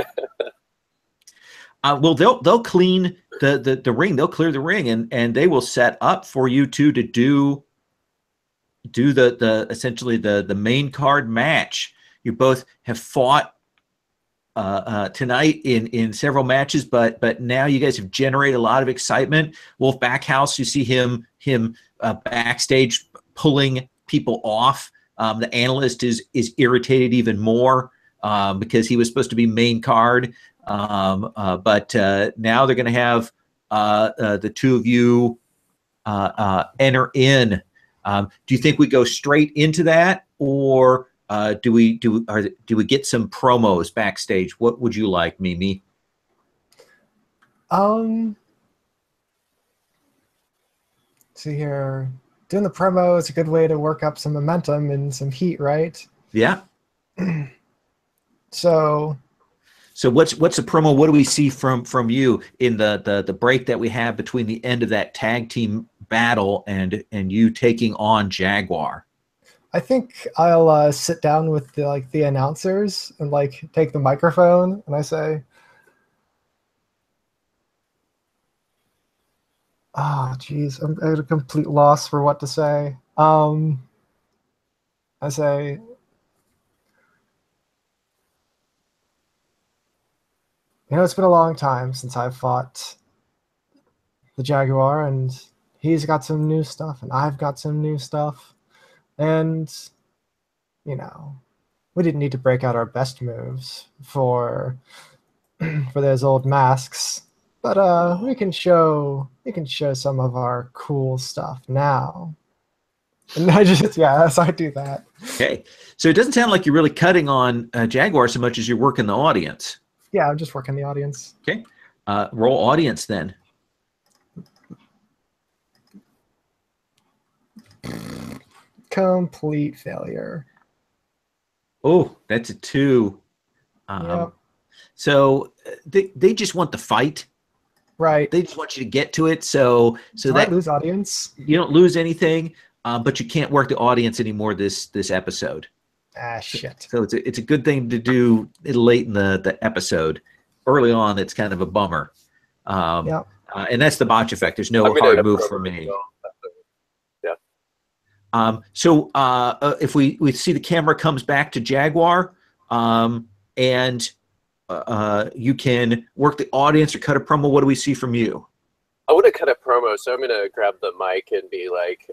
Well, they'll clean the ring. They'll clear the ring, and they will set up for you two to do the essentially the main card match. You both have fought tonight in several matches, but now you guys have generated a lot of excitement. Wolf Backhouse, you see him backstage pulling people off. The analyst is irritated even more because he was supposed to be main card. But now they're going to have the two of you enter in. Do you think we go straight into that, or do we get some promos backstage? What would you like, Mimi?
See here, doing the promo is a good way to work up some momentum and some heat, right?
Yeah.
So
what's the promo? What do we see from you in the break that we have between the end of that tag team battle and you taking on Jaguar?
I think I'll sit down with the announcers and take the microphone, and I say, geez, I'm at a complete loss for what to say. I say, it's been a long time since I've fought the Jaguar, and he's got some new stuff, and I've got some new stuff. And, we didn't need to break out our best moves for those old masks, but we can show some of our cool stuff now. And so I do that.
Okay, so it doesn't sound like you're really cutting on Jaguar so much as you're working the audience.
Yeah, I'm just working the audience.
Okay, roll audience then.
Complete failure.
Oh, that's a 2.
Yep.
So they just want the fight,
right?
They just want you to get to it. So that
I lose audience.
You don't lose anything, but you can't work the audience anymore this episode.
Shit.
So it's a good thing to do it late in the episode. Early on, it's kind of a bummer.
Yeah.
And that's the botch effect. There's no hard move for me. So if we see the camera comes back to Jaguar, and you can work the audience or cut a promo, what do we see from you?
I would have cut a promo, so I'm going to grab the mic and be like,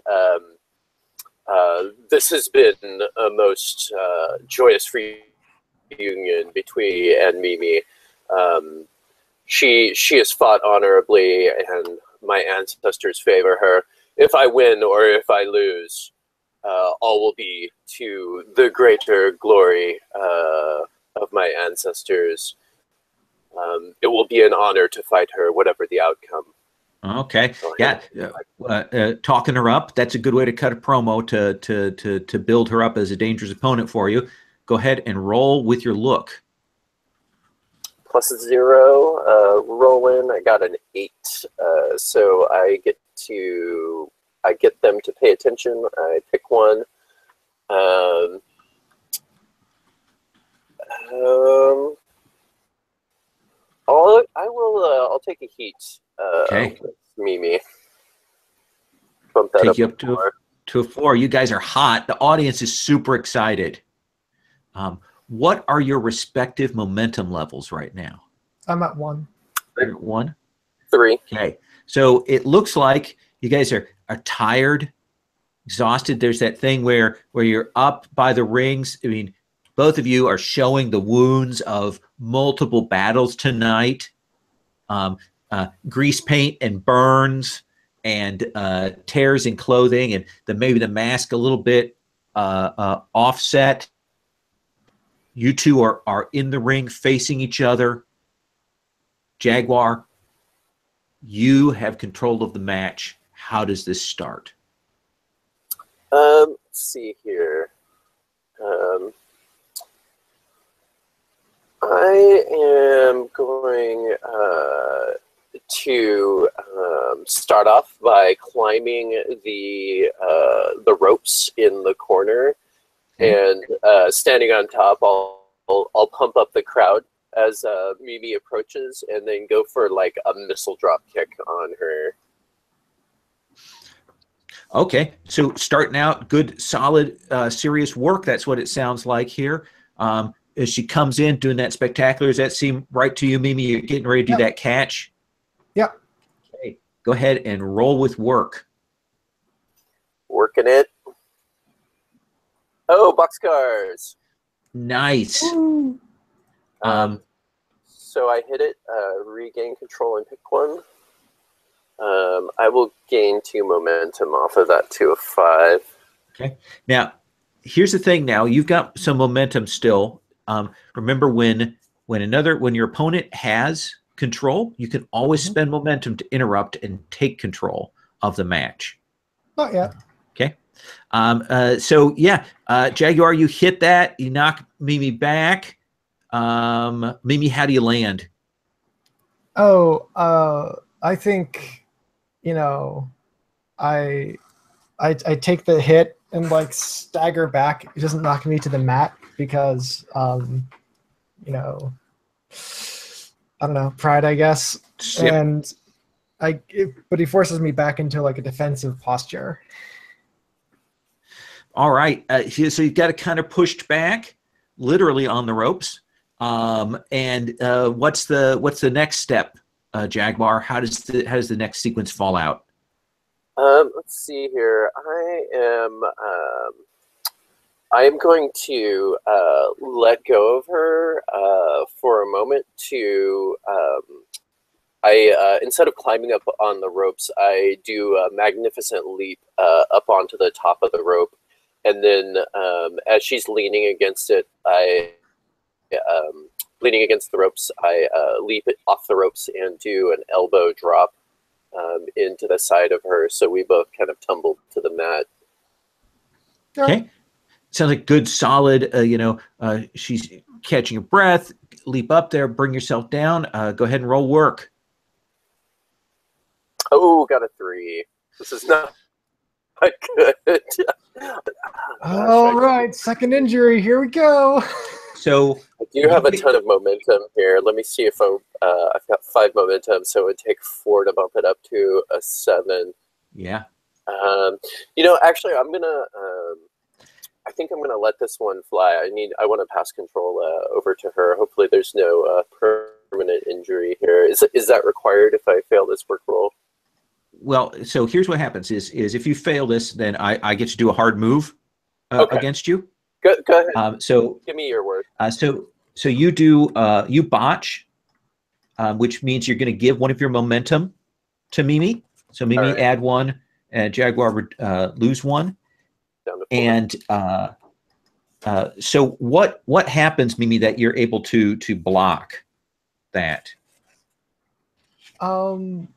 this has been a most joyous reunion between and Mimi. She has fought honorably, and my ancestors favor her. If I win or if I lose, all will be to the greater glory of my ancestors. It will be an honor to fight her, whatever the outcome.
Okay, yeah, talking her up, that's a good way to cut a promo to build her up as a dangerous opponent for you. Go ahead and roll with your look.
+0, rolling. I got an 8, so I get them to pay attention. I pick one. I'll take a heat.
Okay.
With Mimi. Bump that
Take you up
to
a 4. You guys are hot. The audience is super excited. What are your respective momentum levels right now?
I'm at 1.
You're at 1?
3.
Okay. So it looks like you guys are tired, exhausted. There's that thing where you're up by the rings. I mean, both of you are showing the wounds of multiple battles tonight. Grease paint and burns and tears in clothing, and maybe the mask a little bit offset. You two are in the ring facing each other. Jaguar, you have control of the match. How does this start?
Let's see here. I am going to start off by climbing the ropes in the corner, and standing on top. I'll pump up the crowd as Mimi approaches, and then go for like a missile drop kick on her.
Okay, so starting out, good, solid, serious work. That's what it sounds like here. As she comes in doing that spectacular, does that seem right to you, Mimi? You're getting ready to do that catch?
Yep.
Okay, go ahead and roll with work.
Working it. Oh, boxcars.
Nice.
So I hit it, regain control and pick one. I will gain 2 momentum off of that to a 5.
Okay. Now, here's the thing. Now you've got some momentum still. Remember, when your opponent has control, you can always spend momentum to interrupt and take control of the match.
Not yet.
Okay. So yeah, Jaguar, you hit that. You knock Mimi back. Mimi, how do you land?
I think, I take the hit and like stagger back. It doesn't knock me to the mat because, I don't know, pride, I guess.
Yep.
And but he forces me back into like a defensive posture.
All right. So you've got it kind of pushed back, literally on the ropes. And what's the next step, Jaguar? How does the next sequence fall out?
Let's see here. I am going to let go of her for a moment to. Instead of climbing up on the ropes, I do a magnificent leap up onto the top of the rope, and then as she's leaning against it, leaning against the ropes, I leap it off the ropes and do an elbow drop into the side of her, so we both kind of tumble to the mat.
Okay. Sounds like good, solid, she's catching her breath, leap up there, bring yourself down, go ahead and roll work.
Oh, got a 3. This is not good.
All right, second injury, here we go.
So
I do have a ton of momentum here. Let me see if I've got 5 momentum, so it would take 4 to bump it up to a 7.
Yeah.
Actually, I think I'm gonna let this one fly. I want to pass control over to her. Hopefully, there's no permanent injury here. Is that required if I fail this work roll?
Well, so here's what happens: is if you fail this, then I get to do a hard move against you.
Go ahead.
So
give me your word.
So you do you botch, which means you're going to give one of your momentum to Mimi. So Mimi add 1, and Jaguar would lose 1.
Down to 4.
And so what happens, Mimi, that you're able to block that?
I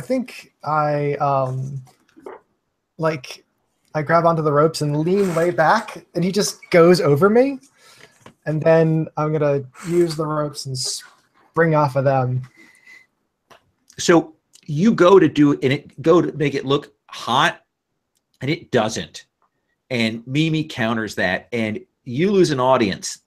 think I grab onto the ropes and lean way back, and he just goes over me. And then I'm gonna use the ropes and spring off of them.
So you go to make it look hot, and it doesn't. And Mimi counters that, and you lose an audience.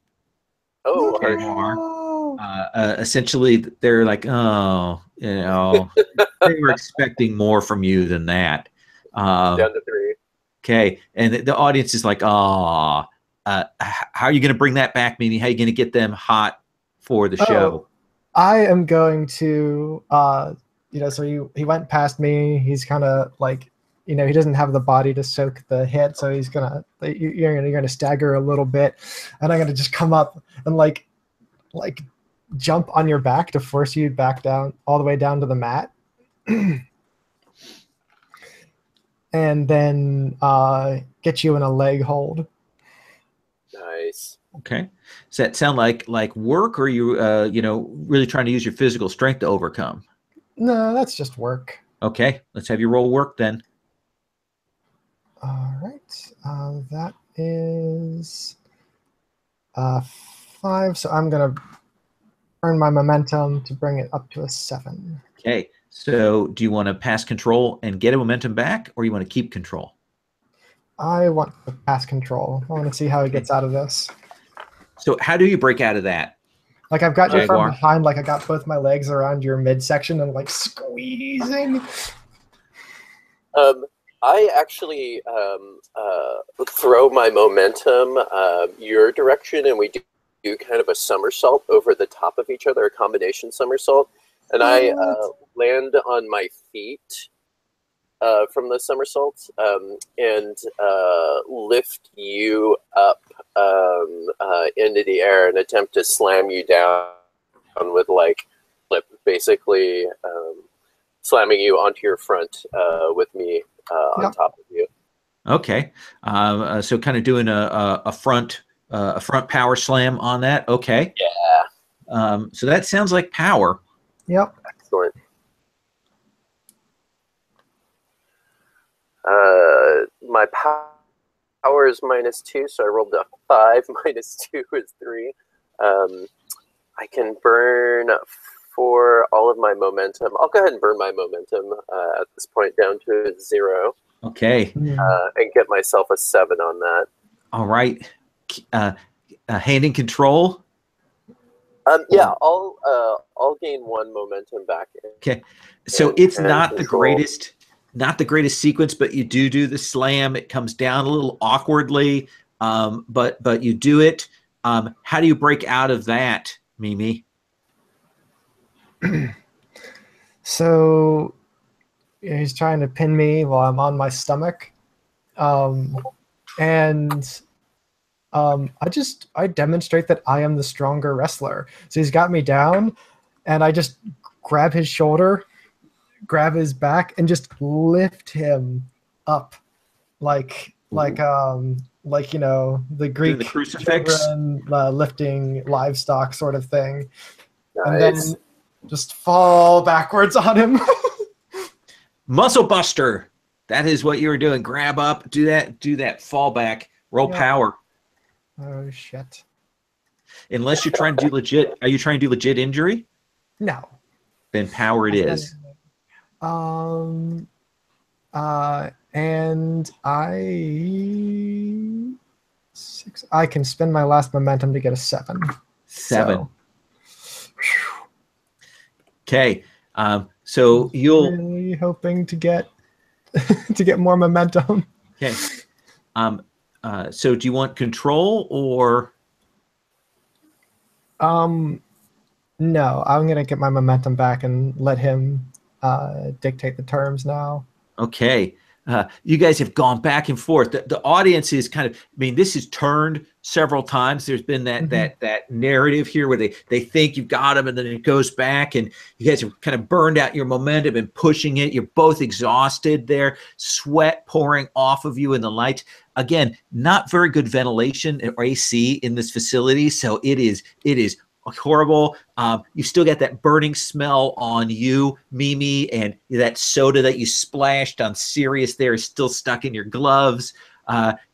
Oh,
no.
Essentially, they're like, oh, they were expecting more from you than that.
Down to 3.
Okay, and the audience is like, oh, how are you going to bring that back, Mimi? How are you going to get them hot for the show?
I am going to, so he went past me. He's kind of like, he doesn't have the body to soak the hit, so he's you're gonna stagger a little bit, and I'm gonna just come up and like jump on your back to force you back down all the way down to the mat. and then get you in a leg hold.
Nice.
Okay. Does that sound like work, or are you really trying to use your physical strength to overcome?
No, that's just work.
Okay. Let's have you roll work then.
All right. That is 5. So I'm gonna earn my momentum to bring it up to a 7.
Okay. So do you want to pass control and get a momentum back, or you want to keep control?
I want to pass control. I want to see how he gets out of this.
So how do you break out of that?
Like I've got you from
Jaguar?
behind, like I got both my legs around your midsection and like squeezing.
I actually throw my momentum your direction, and we do kind of a somersault over the top of each other, a combination somersault, and I land on my feet from the somersault and lift you up into the air and attempt to slam you down with like flip, basically slamming you onto your front with me on top of you.
Okay. So kind of doing a front power slam on that. Okay.
Yeah.
So that sounds like power.
Yep.
Excellent. My power is -2, so I rolled a 5. -2 is 3. I can burn for all of my momentum. I'll go ahead and burn my momentum at this point down to 0.
Okay.
And get myself a 7 on that.
All right. Hand in control.
Yeah, I'll gain 1 momentum back.
Okay. So it's not the greatest sequence, but you do the slam. It comes down a little awkwardly, but you do it. How do you break out of that, Mimi?
So he's trying to pin me while I'm on my stomach. And I demonstrate that I am the stronger wrestler. So he's got me down, and I just grab his shoulder, grab his back, and just lift him up like the Greek
the crucifix,
children, lifting livestock sort of thing.
Nice.
And then just fall backwards on him.
Muscle buster. That is what you were doing. Grab up, do that fall back, roll power.
Oh shit.
Unless you're trying to do legit. Are you trying to do legit injury?
No.
Then power it is.
And I can spend my last momentum to get a 7.
7. Okay. So you'll
really hoping to get more momentum.
Okay. So do you want control or?
No, I'm gonna get my momentum back and let him dictate the terms now.
Okay. You guys have gone back and forth. The audience is kind of, I mean, this has turned several times. There's been that narrative here where they think you've got them and then it goes back, and you guys have kind of burned out your momentum and pushing it. You're both exhausted there, sweat pouring off of you in the lights. Again, not very good ventilation or AC in this facility. So it is horrible. You still got that burning smell on you, Mimi, and that soda that you splashed on Sirius there is still stuck in your gloves.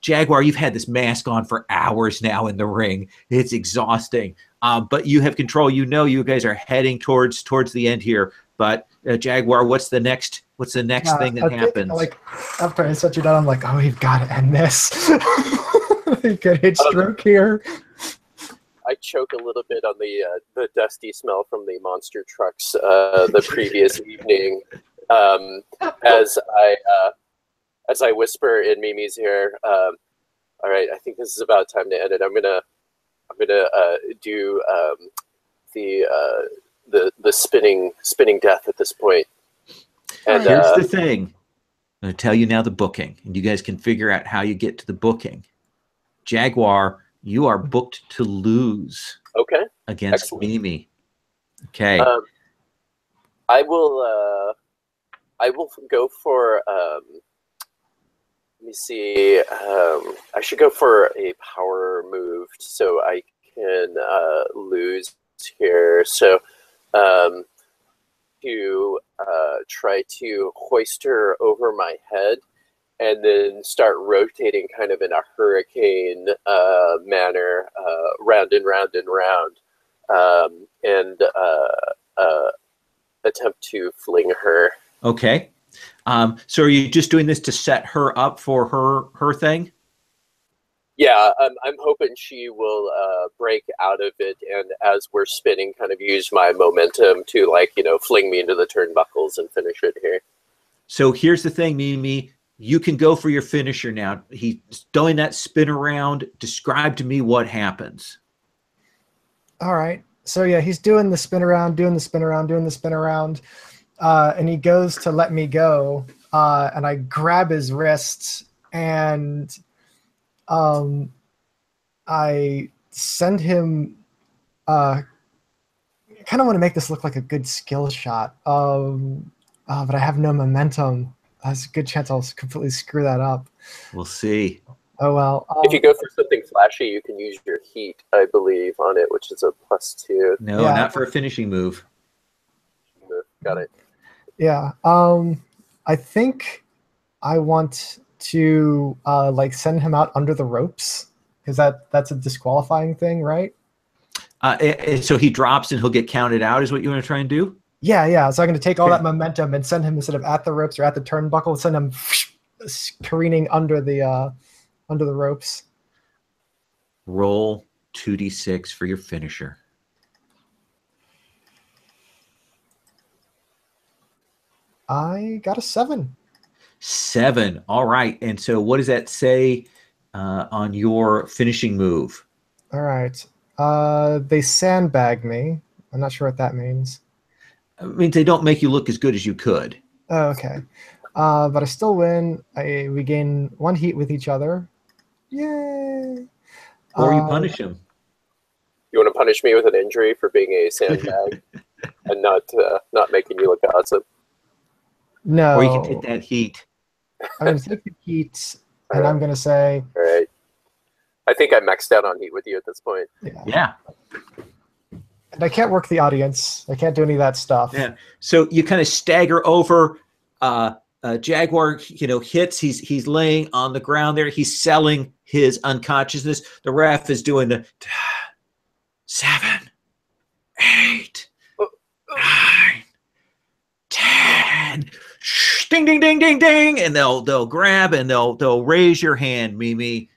Jaguar, you've had this mask on for hours now in the ring. It's exhausting. But you have control. You know you guys are heading towards the end here. But Jaguar, what's the next thing that happens?
Like after I set you down, I'm like, oh, we've got to end this. Good hit stroke here.
I choke a little bit on the dusty smell from the monster trucks the previous evening as I whisper in Mimi's ear, all right, I think this is about time to end it. I'm gonna do the spinning death at this point. And
here's the thing. I'm going to tell you now the booking, and you guys can figure out how you get to the booking. Jaguar, you are booked to lose.
Okay.
Against
Excellent.
Mimi. Okay.
I will go for Let me see. I should go for a power move so I can lose here. So to try to hoist her over my head and then start rotating kind of in a hurricane manner, round and round and round, and attempt to fling her.
Okay. So are you just doing this to set her up for her thing?
Yeah, I'm hoping she will break out of it, and as we're spinning, kind of use my momentum to, like, you know, fling me into the turnbuckles and finish it here.
So here's the thing, Mimi. You can go for your finisher now. He's doing that spin around. Describe to me what happens.
All right. So yeah, he's doing the spin around, doing the spin around, doing the spin around, and he goes to let me go, and I grab his wrists and I send him. I kind of want to make this look like a good skill shot, but I have no momentum. There's a good chance I'll completely screw that up.
We'll see.
Oh well.
If you go for something flashy, you can use your heat, I believe, on it, which is a +2.
No,
Yeah.
not for a finishing move.
Got it.
Yeah. I think I want to like send him out under the ropes, because that's a disqualifying thing, right?
So he drops and he'll get counted out is what you want to try and do?
Yeah. So I'm going to take all that momentum and send him, instead of at the ropes or at the turnbuckle, send him careening under the ropes.
Roll 2d6 for your finisher.
I got a 7.
7. All right. And so what does that say on your finishing move?
All right. They sandbag me. I'm not sure what that means.
It means they don't make you look as good as you could.
Oh, okay. But I still win. We gain 1 heat with each other. Yay!
Or you punish him.
You want to punish me with an injury for being a sandbag and not making you look awesome?
No.
Or you can take that heat.
I'm going to take the heat, and I'm going to say...
All right. I think I maxed out on heat with you at this point.
Yeah.
And I can't work the audience. I can't do any of that stuff.
Yeah. So you kind of stagger over. Jaguar, hits. He's laying on the ground there. He's selling his unconsciousness. The ref is doing the 7, 8, 9, 10. Ding, ding, ding, ding, ding. And they'll grab and they'll raise your hand, Mimi,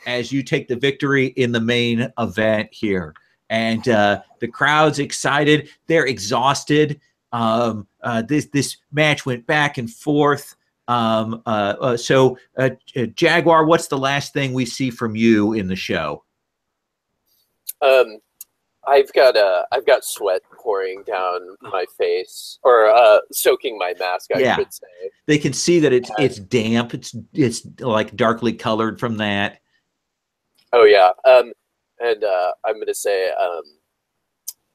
as you take the victory in the main event here. And the crowd's excited. They're exhausted. This match went back and forth. So Jaguar, what's the last thing we see from you in the show?
I've got sweat pouring down my face, or soaking my mask, I should say.
They can see that it's damp. It's like darkly colored from that.
Oh yeah. And I'm going to say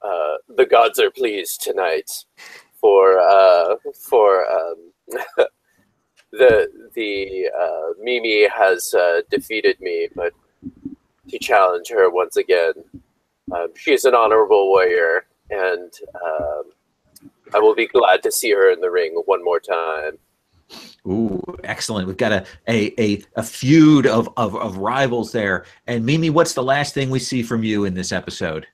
the gods are pleased tonight for the Mimi has defeated me, but to challenge her once again. She is an honorable warrior, and I will be glad to see her in the ring one more time.
Ooh, excellent. We've got a feud of rivals there. And Mimi, what's the last thing we see from you in this episode?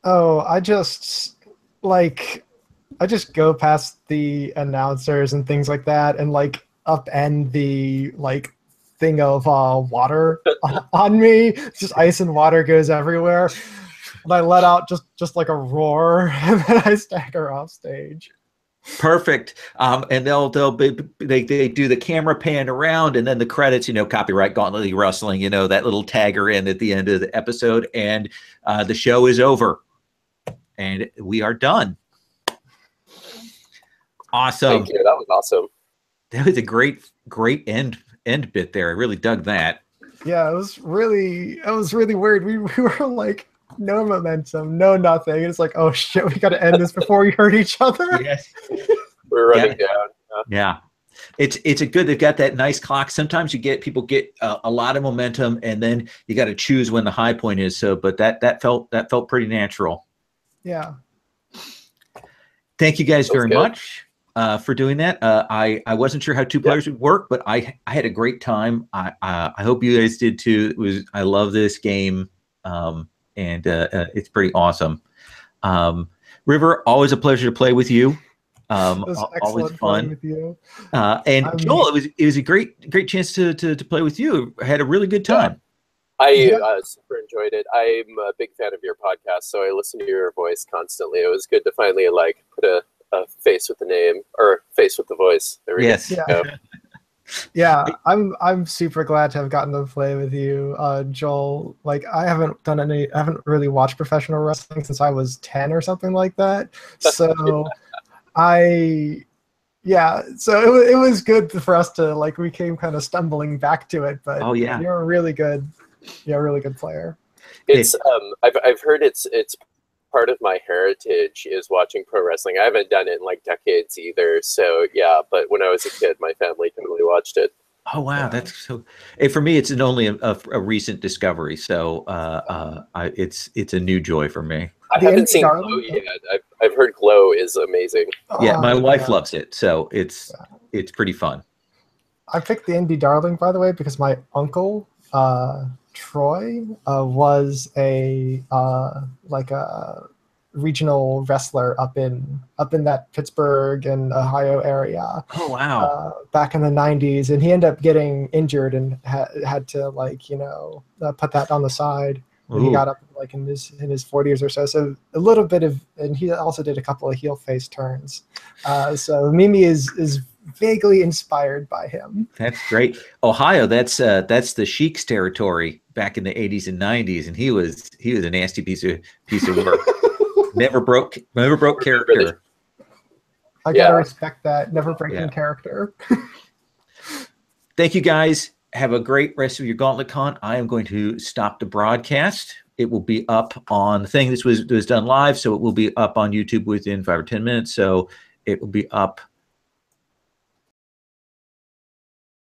Oh, I just go past the announcers and things like that and like upend the thing of water on me. Just ice and water goes everywhere. And I let out just like a roar, and then I stagger off stage.
Perfect. And they do the camera pan around, and then the credits, copyright Gauntlet League Wrestling, that little tagger in at the end of the episode, and the show is over, and we are done. Awesome.
Thank you. That was awesome.
That was a great end bit there. I really dug that.
Yeah, it was really weird. We were like, no momentum, no nothing. It's like, oh shit, we got to end this before we hurt each other.
Yes.
We're running down.
Yeah. It's a good. They've got that nice clock. Sometimes people get a lot of momentum, and then you got to choose when the high point is. So, but that felt pretty natural.
Yeah.
Thank you guys very much for doing that. I wasn't sure how two players would work, but I had a great time. I hope you guys did too. I love this game, and it's pretty awesome. River, always a pleasure to play with you. Always fun
with you.
And Joel, it was a great chance to play with you. I had a really good time.
I super enjoyed it. I'm a big fan of your podcast, so I listen to your voice constantly. It was good to finally put a face with the name or face with the voice. There we go.
Yeah, I'm super glad to have gotten to play with you, Joel. Like, I haven't really watched professional wrestling since I was 10 or something like that. So it was good for us to we came kind of stumbling back to it. But you're a really good player.
It's I've heard it's part of my heritage is watching pro wrestling. I haven't done it in decades either. So but when I was a kid, my family totally watched it.
Oh wow, that's so. For me, it's only a recent discovery. So it's a new joy for me.
I haven't seen Glow yet. I've heard Glow is amazing.
Yeah, my wife loves it, so it's pretty fun.
I picked the Indie Darling, by the way, because my uncle Troy was a regional wrestler up in that Pittsburgh and Ohio area.
Oh wow!
Back in the 90s, and he ended up getting injured and had to put that on the side when he got up in his 40s or so. So a little bit of, and he also did a couple of heel face turns. So Mimi is vaguely inspired by him.
That's great. Ohio, that's the Sheik's territory back in the 80s and 90s, and he was a nasty piece of work. never broke character.
I gotta respect that. Never breaking character.
Thank you guys. Have a great rest of your GauntletCon. I am going to stop the broadcast. It will be up on the thing. This was done live, so it will be up on YouTube within 5 or 10 minutes. So it will be up